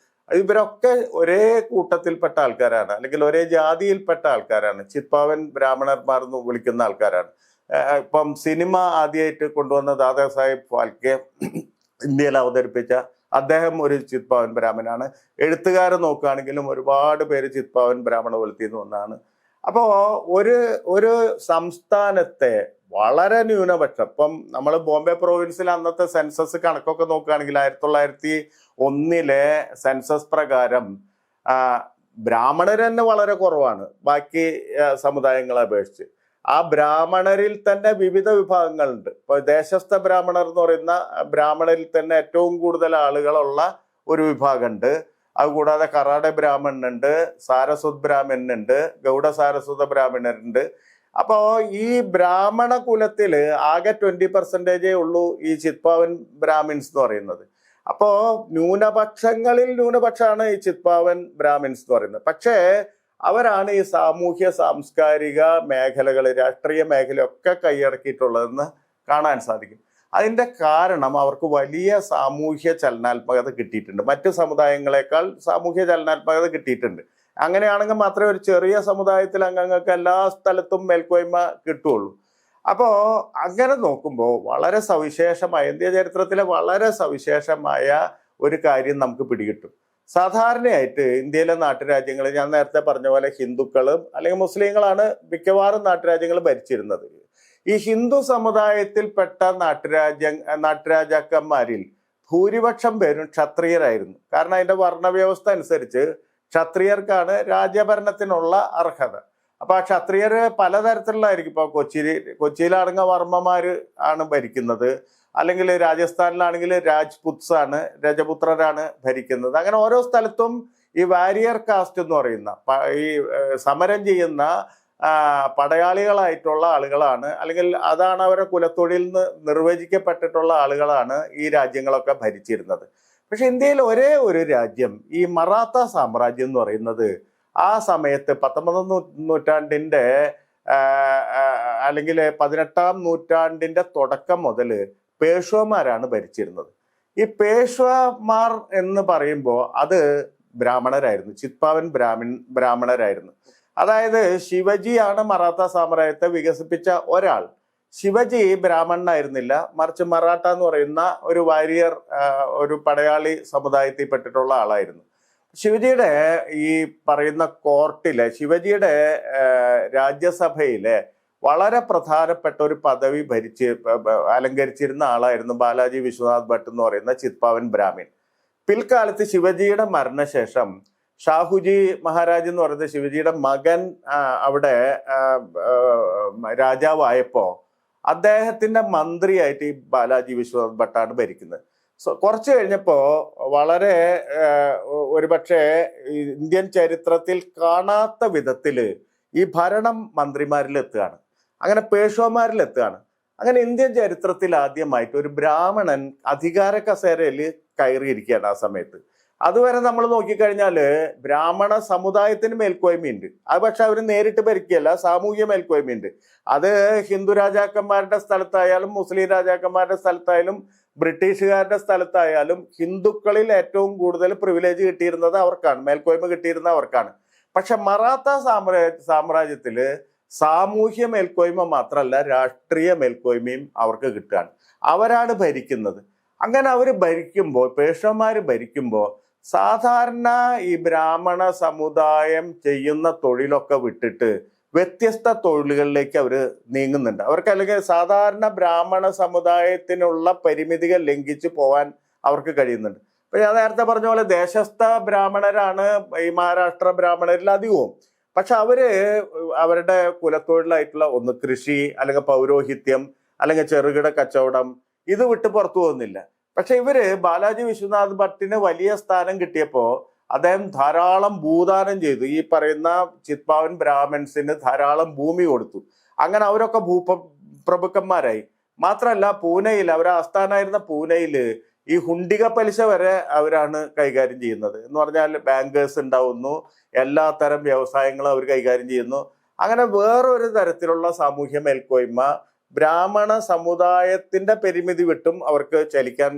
ഇവരൊക്കെ ഒരേ കൂട്ടത്തിൽപ്പെട്ട ആൾക്കാരാണ്, അല്ലെങ്കിൽ ഒരേ ജാതിയിൽപ്പെട്ട ആൾക്കാരാണ്. ചിത്പാവൻ ബ്രാഹ്മണന്മാർ എന്ന് വിളിക്കുന്ന ആൾക്കാരാണ്. ഇപ്പം സിനിമ ആദ്യമായിട്ട് കൊണ്ടുവന്ന ദാദാ സാഹിബ് ഫാൽക്കെ ഇന്ത്യയിൽ അവതരിപ്പിച്ച അദ്ദേഹം ഒരു ചിത്പാവൻ ബ്രാഹ്മണനാണ്. എഴുത്തുകാരെ നോക്കുകയാണെങ്കിലും ഒരുപാട് പേര് ചിത്പാവൻ ബ്രാഹ്മണ കുലത്തിൽ നിന്ന് വന്നതാണ്. അപ്പോ ഒരു സംസ്ഥാനത്തെ വളരെ ന്യൂനപക്ഷം, ഇപ്പം നമ്മൾ ബോംബെ പ്രോവിൻസിൽ അന്നത്തെ സെൻസസ് കണക്കൊക്കെ നോക്കുകയാണെങ്കിൽ 1901 സെൻസസ് പ്രകാരം ബ്രാഹ്മണർ തന്നെ വളരെ കുറവാണ് ബാക്കി സമുദായങ്ങളെ അപേക്ഷിച്ച്. ആ ബ്രാഹ്മണരിൽ തന്നെ വിവിധ വിഭാഗങ്ങളുണ്ട്. ഇപ്പൊ ദേശസ്ഥ ബ്രാഹ്മണർ എന്ന് പറയുന്ന ബ്രാഹ്മണരിൽ തന്നെ ഏറ്റവും കൂടുതൽ ആളുകളുള്ള ഒരു വിഭാഗമുണ്ട്. അതുകൂടാതെ കറാട ബ്രാഹ്മണനുണ്ട്, സാരസ്വത് ബ്രാഹ്മണനുണ്ട്, ഗൗഡ സാരസ്വത ബ്രാഹ്മണരുണ്ട്. അപ്പോ ഈ ബ്രാഹ്മണ കുലത്തില് ആകെ 20% ഉള്ളൂ ഈ ചിത്പാവൻ ബ്രാഹ്മിൻസ് എന്ന് പറയുന്നത്. അപ്പോ ന്യൂനപക്ഷങ്ങളിൽ ന്യൂനപക്ഷമാണ് ഈ ചിത്പാവൻ ബ്രാഹ്മിൻസ് എന്ന് പറയുന്നത്. പക്ഷേ അവരാണ് ഈ സാമൂഹ്യ സാംസ്കാരിക മേഖലകൾ, രാഷ്ട്രീയ മേഖലയൊക്കെ കൈയടക്കിയിട്ടുള്ളതെന്ന് കാണാൻ സാധിക്കും. അതിന്റെ കാരണം അവർക്ക് വലിയ സാമൂഹ്യ ചലനാത്മകത കിട്ടിയിട്ടുണ്ട്. മറ്റു സമുദായങ്ങളെക്കാൾ സാമൂഹ്യ ചലനാത്മകത കിട്ടിയിട്ടുണ്ട്. അങ്ങനെയാണെങ്കിൽ മാത്രമേ ഒരു ചെറിയ സമുദായത്തിൽ അംഗങ്ങൾക്ക് എല്ലാ സ്ഥലത്തും മേൽക്കോയ്മ കിട്ടുള്ളൂ. അപ്പോൾ അങ്ങനെ നോക്കുമ്പോൾ വളരെ സവിശേഷമായ, ഇന്ത്യ ചരിത്രത്തിലെ വളരെ സവിശേഷമായ ഒരു കാര്യം നമുക്ക് പിടികിട്ടും. സാധാരണയായിട്ട് ഇന്ത്യയിലെ നാട്ടുരാജ്യങ്ങളിൽ ഞാൻ നേരത്തെ പറഞ്ഞ പോലെ ഹിന്ദുക്കളും അല്ലെങ്കിൽ മുസ്ലിങ്ങളാണ് മിക്കവാറും നാട്ടുരാജ്യങ്ങൾ ഭരിച്ചിരുന്നത്. ഈ ഹിന്ദു സമുദായത്തിൽപ്പെട്ട നാട്ടുരാജാക്കന്മാരിൽ ഭൂരിപക്ഷം പേരും ക്ഷത്രിയരായിരുന്നു. കാരണം അതിന്റെ വർണ്ണവ്യവസ്ഥ അനുസരിച്ച് ക്ഷത്രിയർക്കാണ് രാജ്യഭരണത്തിനുള്ള അർഹത. അപ്പൊ ആ ക്ഷത്രിയര് പലതരത്തിലുള്ളതായിരിക്കും. ഇപ്പൊ കൊച്ചിയിലാണെങ്കിൽ വർമ്മമാര് ആണ് ഭരിക്കുന്നത്, അല്ലെങ്കിൽ രാജസ്ഥാനിലാണെങ്കിൽ രാജ്പുത്സ് ആണ്, രജപുത്രരാണ് ഭരിക്കുന്നത്. അങ്ങനെ ഓരോ സ്ഥലത്തും ഈ വാരിയർ കാസ്റ്റ് എന്ന് പറയുന്ന ഈ സമരം ചെയ്യുന്ന പടയാളികളായിട്ടുള്ള ആളുകളാണ്, അല്ലെങ്കിൽ അതാണ് അവരുടെ കുലത്തൊഴിൽ നിർവചിക്കപ്പെട്ടിട്ടുള്ള ആളുകളാണ് ഈ രാജ്യങ്ങളൊക്കെ ഭരിച്ചിരുന്നത്. പക്ഷെ ഇന്ത്യയിൽ ഒരേ ഒരു രാജ്യം, ഈ മറാത്ത സാമ്രാജ്യം എന്ന് പറയുന്നത്, ആ സമയത്ത് 19ാം നൂറ്റാണ്ടിന്റെ അല്ലെങ്കിൽ 18ാം നൂറ്റാണ്ടിന്റെ തുടക്കം മുതൽ പേഷ്വമാരാണ് ഭരിച്ചിരുന്നത്. ഈ പേഷ്വമാർ എന്ന് പറയുമ്പോൾ അത് ബ്രാഹ്മണരായിരുന്നു, ചിത്പാവൻ ബ്രാഹ്മണരായിരുന്നു. അതായത് ശിവജിയാണ് മറാത്ത സാമ്രാജ്യത്തെ വികസിപ്പിച്ച ഒരാൾ. ശിവജി ബ്രാഹ്മണനായിരുന്നില്ല, മറിച്ച് മറാഠ എന്ന് പറയുന്ന ഒരു വാരിയർ, ഒരു പടയാളി സമുദായത്തിൽപ്പെട്ടിട്ടുള്ള ആളായിരുന്നു. ശിവജിയുടെ ഈ പറയുന്ന കോർട്ടിലെ, ശിവജിയുടെ രാജ്യസഭയിലെ വളരെ പ്രധാനപ്പെട്ട ഒരു പദവി അലങ്കരിച്ചിരുന്ന ആളായിരുന്നു ബാലാജി വിശ്വനാഥ് ഭട്ട് എന്ന് പറയുന്ന ചിത്പാവൻ ബ്രാഹ്മിൻ. പിൽക്കാലത്ത് ശിവജിയുടെ മരണശേഷം ഷാഹുജി മഹാരാജ് എന്ന് പറയുന്ന ശിവജിയുടെ മകൻ അവിടെ രാജാവായപ്പോ അദ്ദേഹത്തിന്റെ മന്ത്രിയായിട്ട് ഈ ബാലാജി വിശ്വനാഥ് ഭട്ടാണ് ഭരിക്കുന്നത്. കുറച്ചു കഴിഞ്ഞപ്പോ വളരെ ഒരുപക്ഷെ ഇന്ത്യൻ ചരിത്രത്തിൽ കാണാത്ത വിധത്തില് ഈ ഭരണം മന്ത്രിമാരിൽ എത്തുകയാണ്, അങ്ങനെ പേഷ്വമാരിൽ എത്തുകയാണ്. അങ്ങനെ ഇന്ത്യൻ ചരിത്രത്തിൽ ആദ്യമായിട്ട് ഒരു ബ്രാഹ്മണൻ അധികാര കസേരയിൽ കയറിയിരിക്കുകയാണ് ആ സമയത്ത്. അതുവരെ നമ്മൾ നോക്കിക്കഴിഞ്ഞാൽ ബ്രാഹ്മണ സമുദായത്തിന് മേൽക്കോയ്മയുണ്ട്. അത് പക്ഷെ അവർ നേരിട്ട് ഭരിക്കുകയല്ല, സാമൂഹ്യ മേൽക്കോയ്മയുണ്ട്. അത് ഹിന്ദു രാജാക്കന്മാരുടെ സ്ഥലത്തായാലും മുസ്ലിം രാജാക്കന്മാരുടെ സ്ഥലത്തായാലും ബ്രിട്ടീഷുകാരുടെ സ്ഥലത്തായാലും ഹിന്ദുക്കളിൽ ഏറ്റവും കൂടുതൽ പ്രിവിലേജ് കിട്ടിയിരുന്നത് അവർക്കാണ്, മേൽക്കോയ്മ കിട്ടിയിരുന്നത് അവർക്കാണ്. പക്ഷെ മറാത്ത സാമ്രാജ്യത്തില് സാമൂഹ്യ മേൽക്കോയ്മ മാത്രമല്ല രാഷ്ട്രീയ മേൽക്കോയ്മയും അവർക്ക് കിട്ടുകയാണ്. അവരാണ് ഭരിക്കുന്നത്. അങ്ങനെ അവർ ഭരിക്കുമ്പോൾ, പേഷ്വന്മാര് ഭരിക്കുമ്പോൾ സാധാരണ ഈ ബ്രാഹ്മണ സമുദായം ചെയ്യുന്ന തൊഴിലൊക്കെ വിട്ടിട്ട് വ്യത്യസ്ത തൊഴിലുകളിലേക്ക് അവർ നീങ്ങുന്നുണ്ട്. അവർക്ക് അല്ലെങ്കിൽ സാധാരണ ബ്രാഹ്മണ സമുദായത്തിനുള്ള പരിമിതികൾ ലംഘിച്ച് പോകാൻ അവർക്ക് കഴിയുന്നുണ്ട്. ഇപ്പൊ ഞാൻ നേരത്തെ പറഞ്ഞ പോലെ ദേശസ്ഥ ബ്രാഹ്മണരാണ് ഈ മഹാരാഷ്ട്ര ബ്രാഹ്മണരിൽ അധികവും. പക്ഷെ അവരുടെ കുലത്തൊഴിലായിട്ടുള്ള ഒന്ന് കൃഷി, അല്ലെങ്കിൽ പൗരോഹിത്യം, അല്ലെങ്കിൽ ചെറുകിട കച്ചവടം, ഇത് വിട്ട് പുറത്തു പോകുന്നില്ല. പക്ഷെ ഇവര് ബാലാജി വിശ്വനാഥ് ഭട്ടിന് വലിയ സ്ഥാനം കിട്ടിയപ്പോ അദ്ദേഹം ധാരാളം ഭൂദാനം ചെയ്തു. ഈ പറയുന്ന ചിത്പാവൻ ബ്രാഹ്മൺസിന് ധാരാളം ഭൂമി കൊടുത്തു. അങ്ങനെ അവരൊക്കെ പ്രഭുക്കന്മാരായി. മാത്രമല്ല പൂനെയിൽ, അവരെ ആസ്ഥാനമായിരുന്ന പൂനെയില് ഈ ഹുണ്ടിക പലിശ വരെ അവരാണ് കൈകാര്യം ചെയ്യുന്നത്. എന്ന് പറഞ്ഞാൽ ബാങ്കേഴ്സ് ഉണ്ടാവുന്നു, എല്ലാ തരം വ്യവസായങ്ങളും അവർ കൈകാര്യം ചെയ്യുന്നു. അങ്ങനെ വേറൊരു തരത്തിലുള്ള സാമൂഹ്യ മേൽക്കോയ്മ ബ്രാഹ്മണ സമുദായത്തിന്റെ പരിമിതി വിട്ടും അവർക്ക് ചലിക്കാൻ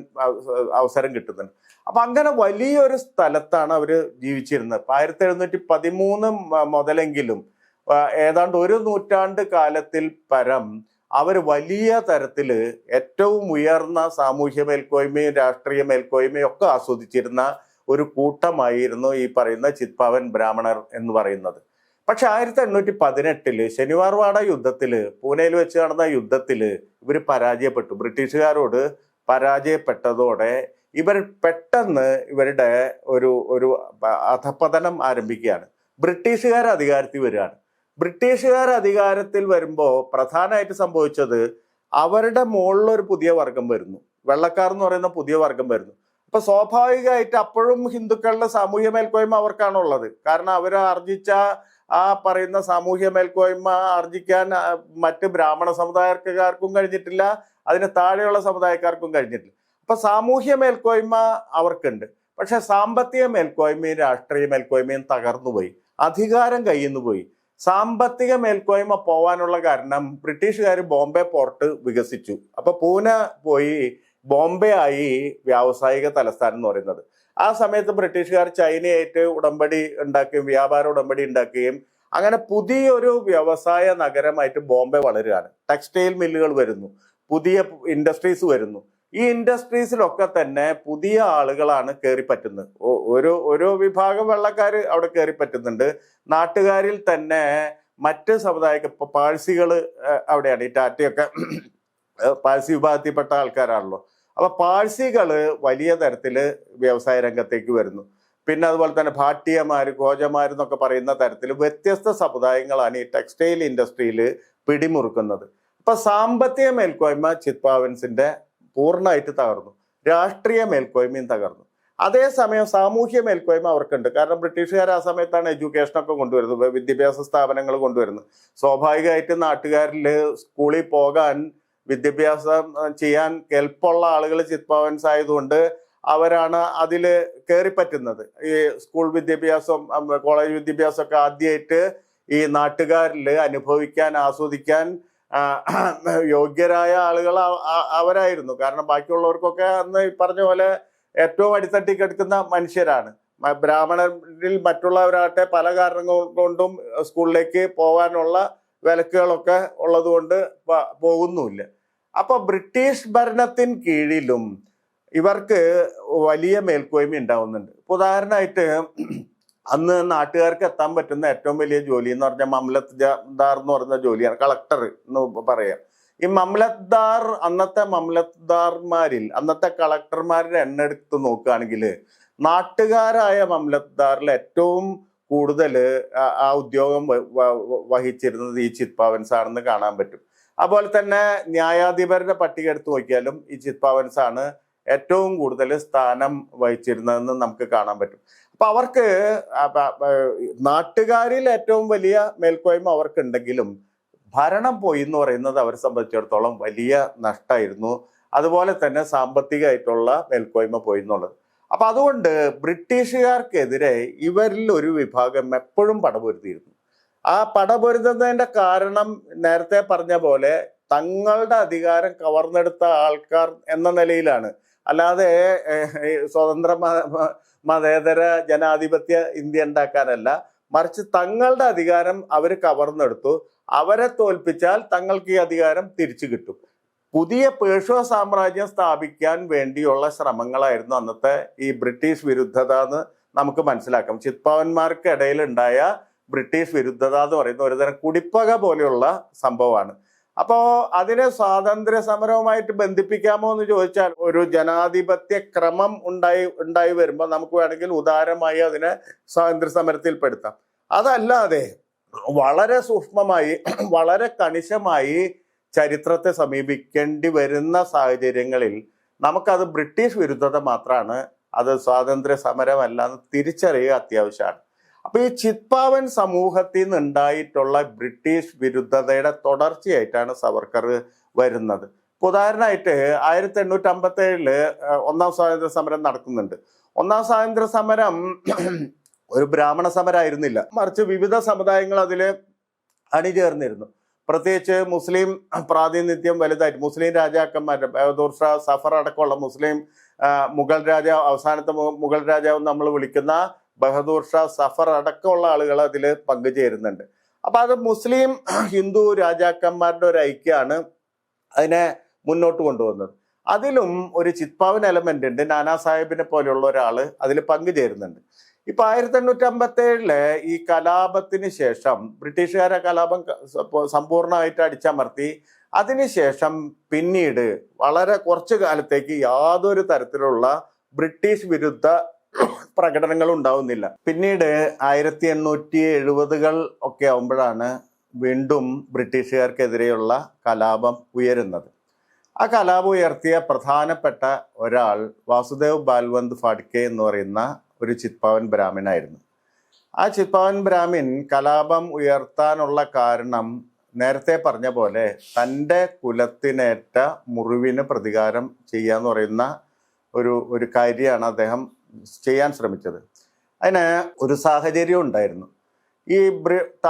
അവസരം കിട്ടുന്നുണ്ട്. അപ്പൊ അങ്ങനെ വലിയൊരു സ്ഥലത്താണ് അവര് ജീവിച്ചിരുന്നത്. 1713 മുതലെങ്കിലും ഏതാണ്ട് ഒരു നൂറ്റാണ്ട് കാലത്തിൽ പരം അവർ വലിയ തരത്തില് ഏറ്റവും ഉയർന്ന സാമൂഹ്യ മേൽക്കോയ്മയും രാഷ്ട്രീയ മേൽക്കോയ്മയും ഒക്കെ ആസ്വദിച്ചിരുന്ന ഒരു കൂട്ടമായിരുന്നു ഈ പറയുന്ന ചിത്പാവൻ ബ്രാഹ്മണർ എന്ന് പറയുന്നത്. പക്ഷെ 1818 ശനിവാർവാഡ യുദ്ധത്തില്, പൂനെയിൽ വെച്ച് നടന്ന യുദ്ധത്തില് ഇവർ പരാജയപ്പെട്ടു. ബ്രിട്ടീഷുകാരോട് പരാജയപ്പെട്ടതോടെ ഇവർ പെട്ടെന്ന് ഇവരുടെ ഒരു അധപ്പതനം ആരംഭിക്കുകയാണ്. ബ്രിട്ടീഷുകാർ അധികാരത്തിൽ വരികയാണ്. ബ്രിട്ടീഷുകാർ അധികാരത്തിൽ വരുമ്പോൾ പ്രധാനമായിട്ട് സംഭവിച്ചത് അവരുടെ മുകളിലൊരു പുതിയ വർഗം വരുന്നു, വെള്ളക്കാർ എന്ന് പറയുന്ന പുതിയ വർഗം വരുന്നു. അപ്പൊ സ്വാഭാവികമായിട്ട് അപ്പോഴും ഹിന്ദുക്കളുടെ സാമൂഹ്യ മേൽക്കോയ്മ അവർക്കാണുള്ളത്. കാരണം അവർ ആർജിച്ച ആ പറയുന്ന സാമൂഹ്യ മേൽക്കോയ്മ ആർജിക്കാൻ മറ്റ് ബ്രാഹ്മണ സമുദായക്കാർക്കും കഴിഞ്ഞിട്ടില്ല, അതിന് താഴെയുള്ള സമുദായക്കാർക്കും കഴിഞ്ഞിട്ടില്ല. അപ്പൊ സാമൂഹ്യ മേൽക്കോയ്മ അവർക്കുണ്ട്. പക്ഷെ സാമ്പത്തിക മേൽക്കോയ്മയും രാഷ്ട്രീയ മേൽക്കോയ്മയും തകർന്നുപോയി, അധികാരം കയ്യിൽ നിന്ന് പോയി. സാമ്പത്തിക മേൽക്കോയ്മ പോവാനുള്ള കാരണം ബ്രിട്ടീഷുകാർ ബോംബെ പോർട്ട് വികസിച്ചു. അപ്പൊ പൂനെ പോയി ബോംബെ ആയി വ്യാവസായിക തലസ്ഥാനം എന്ന് പറയുന്നത്. ആ സമയത്ത് ബ്രിട്ടീഷുകാർ ചൈനയായിട്ട് ഉടമ്പടി ഉണ്ടാക്കുകയും വ്യാപാര ഉടമ്പടി ഉണ്ടാക്കുകയും അങ്ങനെ പുതിയൊരു വ്യവസായ നഗരമായിട്ട് ബോംബെ വളരുകയാണ്. ടെക്സ്റ്റൈൽ മില്ലുകൾ വരുന്നു, പുതിയ ഇൻഡസ്ട്രീസ് വരുന്നു. ഈ ഇൻഡസ്ട്രീസിലൊക്കെ തന്നെ പുതിയ ആളുകളാണ് കയറി പറ്റുന്നത്. ഒരു വിഭാഗം വെള്ളക്കാർ അവിടെ കയറി പറ്റുന്നുണ്ട്. നാട്ടുകാരിൽ തന്നെ മറ്റ് സമുദായ പാഴ്സികൾ അവിടെയാണ്. ഈ ടാറ്റയൊക്കെ പാഴ്സി വിഭാഗത്തിൽപ്പെട്ട ആൾക്കാരാണല്ലോ. അപ്പൊ പാഴ്സികള് വലിയ തരത്തില് വ്യവസായ രംഗത്തേക്ക് വരുന്നു. പിന്നെ അതുപോലെ തന്നെ ഭാട്ടിയമാര്, ഖോജമാരെന്നൊക്കെ പറയുന്ന തരത്തിൽ വ്യത്യസ്ത സമുദായങ്ങളാണ് ഈ ടെക്സ്റ്റൈൽ ഇൻഡസ്ട്രിയിൽ പിടിമുറുക്കുന്നത്. അപ്പൊ സാമ്പത്തിക മേൽക്കോയ്മ ചിത്പാവൻസിന്റെ പൂർണ്ണമായിട്ട് തകർന്നു, രാഷ്ട്രീയ മേൽക്കോയ്മയും തകർന്നു. അതേസമയം സാമൂഹ്യ മേൽക്കോയ്മ അവർക്കുണ്ട്. കാരണം ബ്രിട്ടീഷുകാർ ആ സമയത്താണ് എഡ്യൂക്കേഷനൊക്കെ കൊണ്ടുവരുന്നത്, വിദ്യാഭ്യാസ സ്ഥാപനങ്ങൾ കൊണ്ടുവരുന്നത്. സ്വാഭാവികമായിട്ട് നാട്ടുകാരിൽ സ്കൂളിൽ പോകാൻ, വിദ്യാഭ്യാസം ചെയ്യാൻ കെൽപ്പുള്ള ആളുകൾ ചിത്പാവൻസ് ആയതുകൊണ്ട് അവരാണ് അതിൽ കയറിപ്പറ്റുന്നത്. ഈ സ്കൂൾ വിദ്യാഭ്യാസം, കോളേജ് വിദ്യാഭ്യാസം ഒക്കെ ആദ്യമായിട്ട് ഈ നാട്ടുകാരിൽ അനുഭവിക്കാൻ, ആസ്വദിക്കാൻ യോഗ്യരായ ആളുകൾ അവരായിരുന്നു. കാരണം ബാക്കിയുള്ളവർക്കൊക്കെ അന്ന് ഈ പറഞ്ഞ പോലെ ഏറ്റവും അടിത്തട്ടി കിടക്കുന്ന മനുഷ്യരാണ്. ബ്രാഹ്മണരിൽ മറ്റുള്ളവരാകട്ടെ പല കാരണങ്ങൾ കൊണ്ടും സ്കൂളിലേക്ക് പോകാനുള്ള വിലക്കുകളൊക്കെ ഉള്ളത് കൊണ്ട് പോകുന്നുമില്ല. അപ്പൊ ബ്രിട്ടീഷ് ഭരണത്തിന് കീഴിലും ഇവർക്ക് വലിയ മേൽക്കോയ്മ ഉണ്ടാവുന്നുണ്ട്. ഉദാഹരണമായിട്ട് അന്ന് നാട്ടുകാർക്ക് എത്താൻ പറ്റുന്ന ഏറ്റവും വലിയ ജോലി എന്ന് പറഞ്ഞാൽ മംലത്ദാർ എന്ന് പറയുന്ന ജോലിയാണ്, കളക്ടർ എന്ന് പറയാം. ഈ മംലത്ദാർ, അന്നത്തെ മംലത്ദാർമാരിൽ, അന്നത്തെ കളക്ടർമാരുടെ എണ്ണം എടുത്ത് നോക്കുകയാണെങ്കിൽ നാട്ടുകാരായ മംലത്ദാറിൽ ഏറ്റവും കൂടുതൽ ആ ഉദ്യോഗം വഹിച്ചിരുന്നത് ഈ ചിത്പാവൻസ് ആണെന്ന് കാണാൻ പറ്റും. അതുപോലെ തന്നെ ന്യായാധിപരുടെ പട്ടിക എടുത്ത് നോക്കിയാലും ഈ ചിത്പാവൻസ് ആണ് ഏറ്റവും കൂടുതൽ സ്ഥാനം വഹിച്ചിരുന്നതെന്ന് നമുക്ക് കാണാൻ പറ്റും. അപ്പൊ അവർക്ക് നാട്ടുകാരിൽ ഏറ്റവും വലിയ മേൽക്കോയ്മ അവർക്കുണ്ടെങ്കിലും ഭരണം പോയി എന്ന് പറയുന്നത് അവരെ സംബന്ധിച്ചിടത്തോളം വലിയ നഷ്ടമായിരുന്നു. അതുപോലെ തന്നെ സാമ്പത്തികമായിട്ടുള്ള മേൽക്കോയ്മ പോയി എന്നുള്ളത്. അപ്പൊ അതുകൊണ്ട് ബ്രിട്ടീഷുകാർക്കെതിരെ ഇവരിൽ ഒരു വിഭാഗം എപ്പോഴും പടപൊരുത്തിയിരുന്നു. ആ പടപൊരുതുന്നതിന്റെ കാരണം നേരത്തെ പറഞ്ഞ പോലെ തങ്ങളുടെ അധികാരം കവർന്നെടുത്ത ആൾക്കാർ എന്ന നിലയിലാണ്. അല്ലാതെ സ്വതന്ത്ര മതേതര ജനാധിപത്യ ഇന്ത്യ ഉണ്ടാക്കാനല്ല, മറിച്ച് തങ്ങളുടെ അധികാരം അവർ കവർന്നെടുത്തു. അവരെ തോൽപ്പിച്ചാൽ തങ്ങൾക്ക് ഈ അധികാരം തിരിച്ചു കിട്ടും. പുതിയ പേർഷ്യ സാമ്രാജ്യം സ്ഥാപിക്കാൻ വേണ്ടിയുള്ള ശ്രമങ്ങളായിരുന്നു അന്നത്തെ ഈ ബ്രിട്ടീഷ് വിരുദ്ധത എന്ന് നമുക്ക് മനസ്സിലാക്കാം. ചിത്പാവന്മാർക്കിടയിൽ ഉണ്ടായ ബ്രിട്ടീഷ് വിരുദ്ധത എന്ന് പറയുന്ന ഒരുതരം കുടിപ്പക പോലെയുള്ള സംഭവമാണ്. അപ്പോ അതിനെ സ്വാതന്ത്ര്യ സമരവുമായിട്ട് ബന്ധിപ്പിക്കാമോ എന്ന് ചോദിച്ചാൽ, ഒരു ജനാധിപത്യ ക്രമം ഉണ്ടായി വരുമ്പോൾ നമുക്ക് വേണമെങ്കിൽ ഉദാരമായി അതിനെ സ്വാതന്ത്ര്യ സമരത്തിൽ പെടുത്താം. അതല്ലാതെ വളരെ സൂക്ഷ്മമായി വളരെ കണിശമായി ചരിത്രത്തെ സമീപിക്കേണ്ടി വരുന്ന സാഹചര്യങ്ങളിൽ നമുക്കത് ബ്രിട്ടീഷ് വിരുദ്ധത മാത്രമാണ്, അത് സ്വാതന്ത്ര്യ സമരമല്ല എന്ന് തിരിച്ചറിയുക അത്യാവശ്യമാണ്. അപ്പൊ ഈ ചിത്പാവൻ സമൂഹത്തിൽ നിന്ന് ഉണ്ടായിട്ടുള്ള ബ്രിട്ടീഷ് വിരുദ്ധതയുടെ തുടർച്ചയായിട്ടാണ് സവർക്കർ വരുന്നത്. ഉദാഹരണമായിട്ട് 1857 ഒന്നാം സ്വാതന്ത്ര്യ സമരം നടക്കുന്നുണ്ട്. ഒന്നാം സ്വാതന്ത്ര്യ സമരം ഒരു ബ്രാഹ്മണ സമരമായിരുന്നില്ല, മറിച്ച് വിവിധ സമുദായങ്ങൾ അതിൽ അണിചേർന്നിരുന്നു. പ്രത്യേകിച്ച് മുസ്ലിം പ്രാതിനിധ്യം വലുതായിട്ട് മുസ്ലിം രാജാക്കന്മാരുടെ ബഹദൂർ ഷാ സഫർ അടക്കമുള്ള മുസ്ലിം മുഗൾ രാജാവ്, അവസാനത്തെ മുഗൾ രാജാവ് നമ്മൾ വിളിക്കുന്ന ബഹദൂർ ഷാ സഫർ അടക്കമുള്ള ആളുകൾ അതിൽ പങ്കുചേരുന്നുണ്ട്. അപ്പൊ അത് മുസ്ലിം ഹിന്ദു രാജാക്കന്മാരുടെ ഒരു ഐക്യമാണ് അതിനെ മുന്നോട്ട് കൊണ്ടുപോകുന്നത്. അതിലും ഒരു ചിത്പാവൻ എലമെന്റ് ഉണ്ട്. നാനാ സാഹിബിനെ പോലെയുള്ള ഒരാൾ അതിൽ പങ്കുചേരുന്നുണ്ട്. ഇപ്പൊ 1857 ഈ കലാപത്തിന് ശേഷം ബ്രിട്ടീഷുകാരെ കലാപം സമ്പൂർണ്ണമായിട്ട് അടിച്ചമർത്തി. അതിനുശേഷം പിന്നീട് വളരെ കുറച്ചു കാലത്തേക്ക് യാതൊരു തരത്തിലുള്ള ബ്രിട്ടീഷ് വിരുദ്ധ പ്രകടനങ്ങളും ഉണ്ടാവുന്നില്ല. പിന്നീട് 1870 ഒക്കെ ആവുമ്പോഴാണ് വീണ്ടും ബ്രിട്ടീഷുകാർക്കെതിരെയുള്ള കലാപം ഉയരുന്നത്. ആ കലാപം ഉയർത്തിയ പ്രധാനപ്പെട്ട ഒരാൾ വാസുദേവ് ബാൽവന്ത് ഫാഡ്കെ എന്ന് പറയുന്ന ഒരു ചിത്പാവൻ ബ്രാഹ്മണായിരുന്നു. ആ ചിത്പാവൻ ബ്രാഹ്മിൻ കലാപം ഉയർത്താനുള്ള കാരണം നേരത്തെ പറഞ്ഞ പോലെ തൻ്റെ കുലത്തിനേറ്റ മുറിവിന് പ്രതികാരം ചെയ്യാന്ന് പറയുന്ന ഒരു കാര്യമാണ് അദ്ദേഹം ചെയ്യാൻ ശ്രമിച്ചത്. അതിന് ഒരു സാഹചര്യം ഉണ്ടായിരുന്നു. ഈ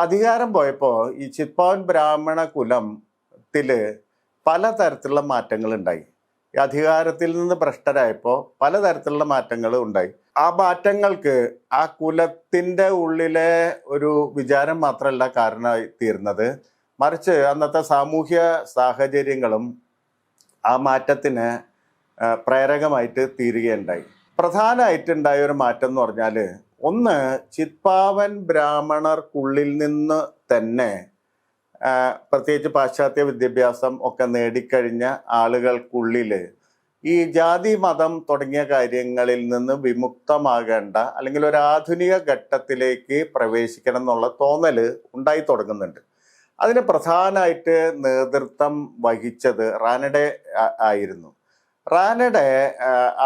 അധികാരം പോയപ്പോൾ ഈ ചിത്പാവൻ ബ്രാഹ്മണ കുലത്തില് പലതരത്തിലുള്ള മാറ്റങ്ങൾ ഉണ്ടായി. ഈ അധികാരത്തിൽ നിന്ന് ഭ്രഷ്ടരായപ്പോൾ പലതരത്തിലുള്ള മാറ്റങ്ങൾ ഉണ്ടായി. ആ മാറ്റങ്ങൾക്ക് ആ കുലത്തിൻ്റെ ഉള്ളിലെ ഒരു വിചാരം മാത്രമല്ല കാരണമായി തീർന്നത്, മറിച്ച് അന്നത്തെ സാമൂഹ്യ സാഹചര്യങ്ങളും ആ മാറ്റത്തിന് പ്രേരകമായിട്ട് തീരുകയുണ്ടായി. പ്രധാനമായിട്ടുണ്ടായ ഒരു മാറ്റം എന്ന് പറഞ്ഞാൽ, ഒന്ന്, ചിത്പാവൻ ബ്രാഹ്മണർക്കുള്ളിൽ നിന്ന് തന്നെ പ്രത്യേകിച്ച് പാശ്ചാത്യ വിദ്യാഭ്യാസം ഒക്കെ നേടിക്കഴിഞ്ഞ ആളുകൾക്കുള്ളിൽ ഈ ജാതി മതം തുടങ്ങിയ കാര്യങ്ങളിൽ നിന്ന് വിമുക്തമാകേണ്ട അല്ലെങ്കിൽ ഒരു ആധുനിക ഘട്ടത്തിലേക്ക് പ്രവേശിക്കണം എന്നുള്ള തോന്നല് ഉണ്ടായി തുടങ്ങുന്നുണ്ട്. അതിന് പ്രധാനമായിട്ട് നേതൃത്വം വഹിച്ചത് റാനഡെ ആയിരുന്നു. റാനഡെ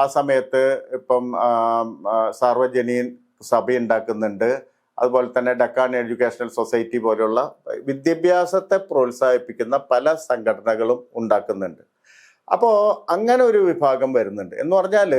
ആ സമയത്ത് ഇപ്പം സാർവജനീൻ സഭ ഉണ്ടാക്കുന്നുണ്ട്. അതുപോലെ തന്നെ ഡക്കാൻ എഡ്യൂക്കേഷണൽ സൊസൈറ്റി പോലുള്ള വിദ്യാഭ്യാസത്തെ പ്രോത്സാഹിപ്പിക്കുന്ന പല സംഘടനകളും ഉണ്ടാക്കുന്നുണ്ട്. അപ്പോൾ അങ്ങനെ ഒരു വിഭാഗം വരുന്നുണ്ട്. എന്ന് പറഞ്ഞാൽ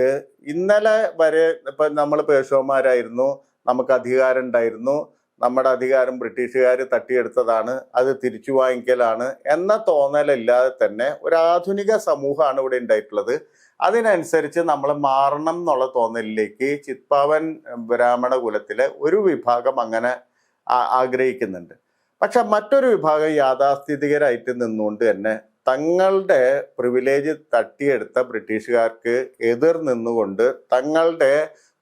ഇന്നലെ വരെ ഇപ്പം നമ്മൾ പേർഷ്യന്മാരായിരുന്നു, നമുക്ക് അധികാരം ഉണ്ടായിരുന്നു, നമ്മുടെ അധികാരം ബ്രിട്ടീഷുകാർ തട്ടിയെടുത്തതാണ്, അത് തിരിച്ചു വാങ്ങിക്കലാണ് എന്ന തോന്നലില്ലാതെ തന്നെ ഒരു ആധുനിക സമൂഹമാണ് ഇവിടെ ഉണ്ടായിട്ടുള്ളത്. അതിനനുസരിച്ച് നമ്മൾ മാറണം എന്നുള്ള തോന്നലിലേക്ക് ചിത്പാവൻ ബ്രാഹ്മണ കുലത്തിലെ ഒരു വിഭാഗം അങ്ങനെ ആഗ്രഹിക്കുന്നുണ്ട്. പക്ഷെ മറ്റൊരു വിഭാഗം യാഥാസ്ഥിതികരായിട്ട് നിന്നുകൊണ്ട് തന്നെ തങ്ങളുടെ പ്രിവിലേജ് തട്ടിയെടുത്ത ബ്രിട്ടീഷുകാർക്ക് എതിർ നിന്നുകൊണ്ട് തങ്ങളുടെ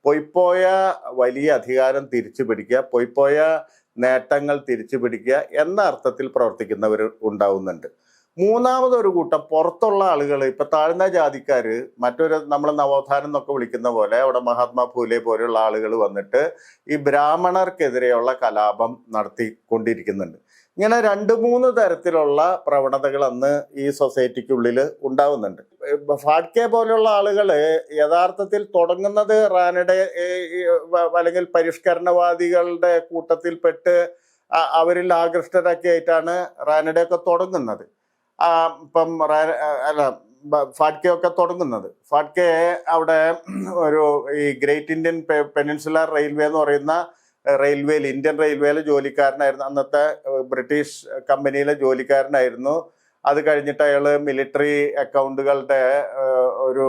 പൊയ്പോയ വലിയ അധികാരം തിരിച്ചു പിടിക്കുക, പൊയ്പോയ നേട്ടങ്ങൾ തിരിച്ചു പിടിക്കുക എന്ന അർത്ഥത്തിൽ പ്രവർത്തിക്കുന്നവർ ഉണ്ടാവുന്നുണ്ട്. മൂന്നാമതൊരു കൂട്ടം പുറത്തുള്ള ആളുകൾ, ഇപ്പൊ താഴ്ന്ന ജാതിക്കാര്, മറ്റൊരു നമ്മൾ നവോത്ഥാനം എന്നൊക്കെ വിളിക്കുന്ന പോലെ അവിടെ മഹാത്മാ ഫൂലെ പോലെയുള്ള ആളുകൾ വന്നിട്ട് ഈ ബ്രാഹ്മണർക്കെതിരെയുള്ള കലാപം നടത്തിക്കൊണ്ടിരിക്കുന്നുണ്ട്. ഇങ്ങനെ 2-3 തരത്തിലുള്ള പ്രവണതകൾ അന്ന് ഈ സൊസൈറ്റിക്കുള്ളിൽ ഉണ്ടാവുന്നുണ്ട്. ഫാഡ്കെ പോലെയുള്ള ആളുകൾ യഥാർത്ഥത്തിൽ തുടങ്ങുന്നത് റാനഡെ അല്ലെങ്കിൽ പരിഷ്കരണവാദികളുടെ കൂട്ടത്തിൽപ്പെട്ട് അവരിൽ ആകൃഷ്ടരൊക്കെ ആയിട്ടാണ് റാനഡെ ഒക്കെ തുടങ്ങുന്നത്. ഇപ്പം ഫാഡ്കെ ഒക്കെ തുടങ്ങുന്നത്. ഫാഡ്കെ അവിടെ ഒരു ഈ ഗ്രേറ്റ് ഇന്ത്യൻ പെനിൻസുലാർ റെയിൽവേ എന്ന് പറയുന്ന റെയിൽവേയിൽ, ഇന്ത്യൻ റെയിൽവേയിലെ ജോലിക്കാരനായിരുന്നു. അന്നത്തെ ബ്രിട്ടീഷ് കമ്പനിയിലെ ജോലിക്കാരനായിരുന്നു. അത് കഴിഞ്ഞിട്ട് അയാൾ മിലിറ്ററി അക്കൗണ്ടുകളുടെ ഒരു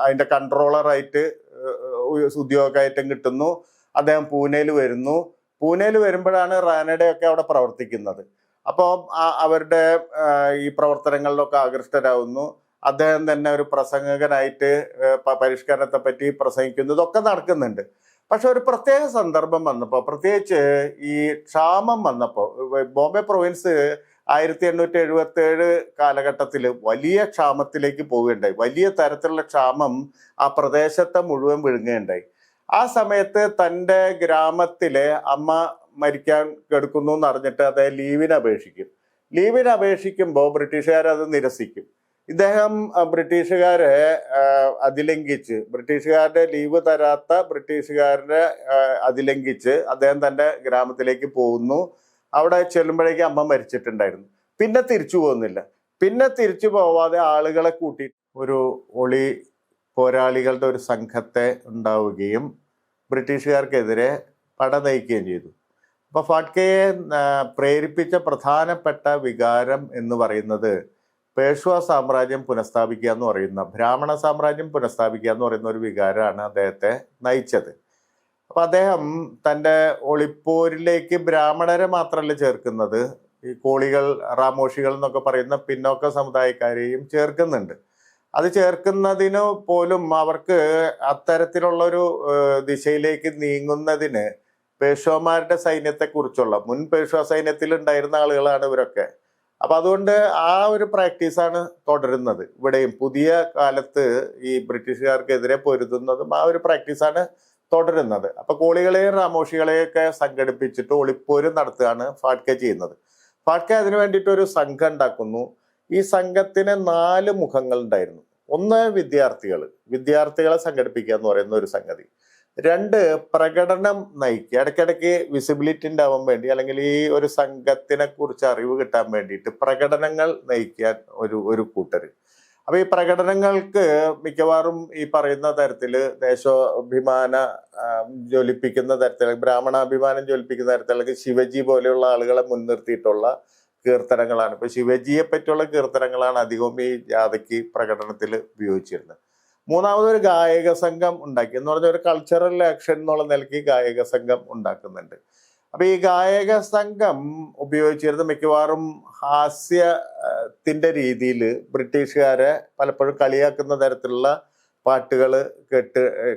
അതിന്റെ കൺട്രോളറായിട്ട് ഉദ്യോഗമായിട്ടും കിട്ടുന്നു. അദ്ദേഹം പൂനെയിൽ വരുന്നു. പൂനെയിൽ വരുമ്പോഴാണ് റാനഡെയൊക്കെ അവിടെ പ്രവർത്തിക്കുന്നത്. അപ്പോൾ അവരുടെ ഈ പ്രവർത്തനങ്ങളിലൊക്കെ ആകൃഷ്ടരാകുന്നു. അദ്ദേഹം തന്നെ ഒരു പ്രസംഗകനായിട്ട് പരിഷ്കരണത്തെ പറ്റി പ്രസംഗിക്കുന്നതൊക്കെ നടക്കുന്നുണ്ട്. പക്ഷെ ഒരു പ്രത്യേക സന്ദർഭം വന്നപ്പോൾ, പ്രത്യേകിച്ച് ഈ ക്ഷാമം വന്നപ്പോൾ, ബോംബെ പ്രൊവിൻസ് 1877 കാലഘട്ടത്തിൽ വലിയ ക്ഷാമത്തിലേക്ക് പോവുകയുണ്ടായി. വലിയ തരത്തിലുള്ള ക്ഷാമം ആ പ്രദേശത്തെ മുഴുവൻ വിഴുങ്ങുകയുണ്ടായി. ആ സമയത്ത് തൻ്റെ ഗ്രാമത്തിലെ അമ്മ മരിക്കാൻ കിടക്കുന്നു എന്ന് അറിഞ്ഞിട്ട് അദ്ദേഹം ലീവിന് അപേക്ഷിക്കുമ്പോൾ ബ്രിട്ടീഷുകാർ അത് നിരസിക്കും. ഇദ്ദേഹം ബ്രിട്ടീഷുകാരെ അതിലംഘിച്ച്, ബ്രിട്ടീഷുകാരുടെ ലീവ് തരാത്ത ബ്രിട്ടീഷുകാരുടെ അതിലംഘിച്ച് അദ്ദേഹം തൻ്റെ ഗ്രാമത്തിലേക്ക് പോകുന്നു. അവിടെ ചെല്ലുമ്പോഴേക്ക് അമ്മ മരിച്ചിട്ടുണ്ടായിരുന്നു. പിന്നെ തിരിച്ചു പോകുന്നില്ല. പിന്നെ തിരിച്ചു പോവാതെ ആളുകളെ കൂട്ടി ഒരു ഒളി പോരാളികളുടെ ഒരു സംഘത്തെ ഉണ്ടാവുകയും ബ്രിട്ടീഷുകാർക്കെതിരെ പട നയിക്കുകയും ചെയ്തു. അപ്പോൾ ഫാഡ്കെയെ പ്രേരിപ്പിച്ച പ്രധാനപ്പെട്ട വികാരം എന്ന് പറയുന്നത് പേഷ്വാ സാമ്രാജ്യം പുനഃസ്ഥാപിക്കുക എന്ന് പറയുന്ന, ബ്രാഹ്മണ സാമ്രാജ്യം പുനഃസ്ഥാപിക്കുക എന്ന് പറയുന്ന ഒരു വികാരമാണ് അദ്ദേഹത്തെ നയിച്ചത്. അപ്പം അദ്ദേഹം തൻ്റെ ഒളിപ്പോരിലേക്ക് ബ്രാഹ്മണരെ മാത്രമല്ല ചേർക്കുന്നത്, ഈ കോളികൾ, റാമോഷികൾ എന്നൊക്കെ പറയുന്ന പിന്നോക്ക സമുദായക്കാരെയും ചേർക്കുന്നുണ്ട്. അത് ചേർക്കുന്നതിന് പോലും അവർക്ക് അത്തരത്തിലുള്ളൊരു ദിശയിലേക്ക് നീങ്ങുന്നതിന് പേഷ്വാമാരുടെ സൈന്യത്തെക്കുറിച്ചുള്ള, മുൻ പേഷ്വാ സൈന്യത്തിൽ ഉണ്ടായിരുന്ന ആളുകളാണ് ഇവരൊക്കെ. അപ്പം അതുകൊണ്ട് ആ ഒരു പ്രാക്ടീസാണ് തുടരുന്നത്. ഇവിടെയും പുതിയ കാലത്ത് ഈ ബ്രിട്ടീഷുകാർക്കെതിരെ പൊരുതുന്നതും ആ ഒരു പ്രാക്ടീസാണ് തുടരുന്നത്. അപ്പൊ കോളികളെയും റാമോഷികളെയൊക്കെ സംഘടിപ്പിച്ചിട്ട് ഒളിപ്പോര് നടത്തുകയാണ് ഫാഡ്കെ ചെയ്യുന്നത്. ഫാഡ്കെ അതിനു വേണ്ടിയിട്ട് ഒരു സംഘം ഉണ്ടാക്കുന്നു. ഈ സംഘത്തിന് 4 മുഖങ്ങൾ ഉണ്ടായിരുന്നു. ഒന്ന് വിദ്യാർത്ഥികളെ സംഘടിപ്പിക്കുക എന്ന് പറയുന്ന ഒരു സംഗതി. 2 പ്രകടനം നയിക്കുക, ഇടയ്ക്കിടയ്ക്ക് വിസിബിലിറ്റി ഉണ്ടാവാൻ വേണ്ടി, അല്ലെങ്കിൽ ഈ ഒരു സംഘത്തിനെ കുറിച്ച് അറിവ് കിട്ടാൻ വേണ്ടിയിട്ട് പ്രകടനങ്ങൾ നയിക്കാൻ ഒരു കൂട്ടര്. അപ്പൊ ഈ പ്രകടനങ്ങൾക്ക് മിക്കവാറും ഈ പറയുന്ന തരത്തില് ദേശാഭിമാന ജ്വലിപ്പിക്കുന്ന തരത്തിൽ, ബ്രാഹ്മണാഭിമാനം ജ്വലിപ്പിക്കുന്ന തരത്തിൽ, അല്ലെങ്കിൽ ശിവജി പോലെയുള്ള ആളുകളെ മുൻനിർത്തിയിട്ടുള്ള കീർത്തനങ്ങളാണ്. ഇപ്പൊ ശിവജിയെ പറ്റിയുള്ള കീർത്തനങ്ങളാണ് അധികവും ഈ ജാഥയ്ക്ക് പ്രകടനത്തിൽ ഉപയോഗിച്ചിരുന്നത്. മൂന്നാമതൊരു ഗായക സംഘം ഉണ്ടാക്കി, എന്ന് പറഞ്ഞാൽ ഒരു കൾച്ചറൽ ആക്ഷൻ എന്നുള്ള നിലയ്ക്ക് ഗായക സംഘം ഉണ്ടാക്കുന്നുണ്ട്. അപ്പൊ ഈ ഗായക സംഘം ഉപയോഗിച്ചിരുന്ന മിക്കവാറും ഹാസ്യത്തിന്റെ രീതിയിൽ ബ്രിട്ടീഷുകാരെ പലപ്പോഴും കളിയാക്കുന്ന തരത്തിലുള്ള പാട്ടുകൾ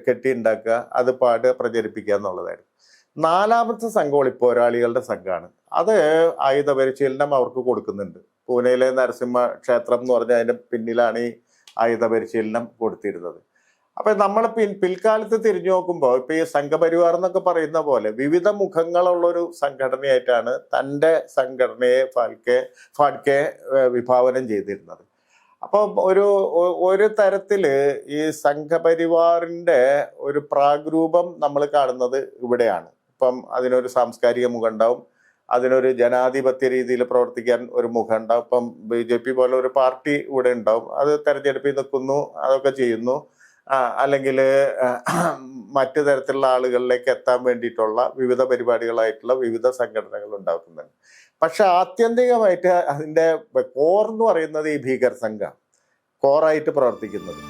കെട്ടിയുണ്ടാക്കുക, അത് പാടുക, പ്രചരിപ്പിക്കുക എന്നുള്ളതായിരുന്നു. 4മത്തെ സംഘം ഒളിപ്പോരാളികളുടെ സംഘമാണ്. അത് ആയുധ പരിശീലനം അവർക്ക് കൊടുക്കുന്നുണ്ട്. പൂനെയിലെ നരസിംഹ ക്ഷേത്രം എന്ന് പറഞ്ഞാൽ അതിന്റെ പിന്നിലാണ് ഈ ആയുധ പരിശീലനം കൊടുത്തിരുന്നത്. അപ്പൊ നമ്മൾ പിൽക്കാലത്ത് തിരിഞ്ഞു നോക്കുമ്പോൾ ഇപ്പൊ ഈ സംഘപരിവാർ എന്നൊക്കെ പറയുന്ന പോലെ വിവിധ മുഖങ്ങളുള്ളൊരു സംഘടനയായിട്ടാണ് തൻ്റെ സംഘടനയെ ഫാഡ്കെ വിഭാവനം ചെയ്തിരുന്നത്. അപ്പോൾ ഒരു തരത്തില് ഈ സംഘപരിവാറിന്റെ ഒരു പ്രാഗ്രൂപം നമ്മൾ കാണുന്നത് ഇവിടെയാണ്. ഇപ്പം അതിനൊരു സാംസ്കാരിക മുഖം ഉണ്ടാവും, അതിനൊരു ജനാധിപത്യ രീതിയിൽ പ്രവർത്തിക്കാൻ ഒരു മുഖം ഉണ്ടാവും. ഇപ്പം BJP പോലെ ഒരു പാർട്ടി ഇവിടെ ഉണ്ടാവും, അത് തെരഞ്ഞെടുപ്പിൽ നിൽക്കുന്നു, അതൊക്കെ ചെയ്യുന്നു. അല്ലെങ്കിൽ മറ്റു തരത്തിലുള്ള ആളുകളിലേക്ക് എത്താൻ വേണ്ടിയിട്ടുള്ള വിവിധ പരിപാടികളായിട്ടുള്ള വിവിധ സംഘടനകൾ ഉണ്ടാക്കുന്നുണ്ട്. പക്ഷെ ആത്യന്തികമായിട്ട് അതിൻ്റെ കോർ എന്ന് പറയുന്നത് ഈ ഭീകര സംഘം കോറായിട്ട് പ്രവർത്തിക്കുന്നത്.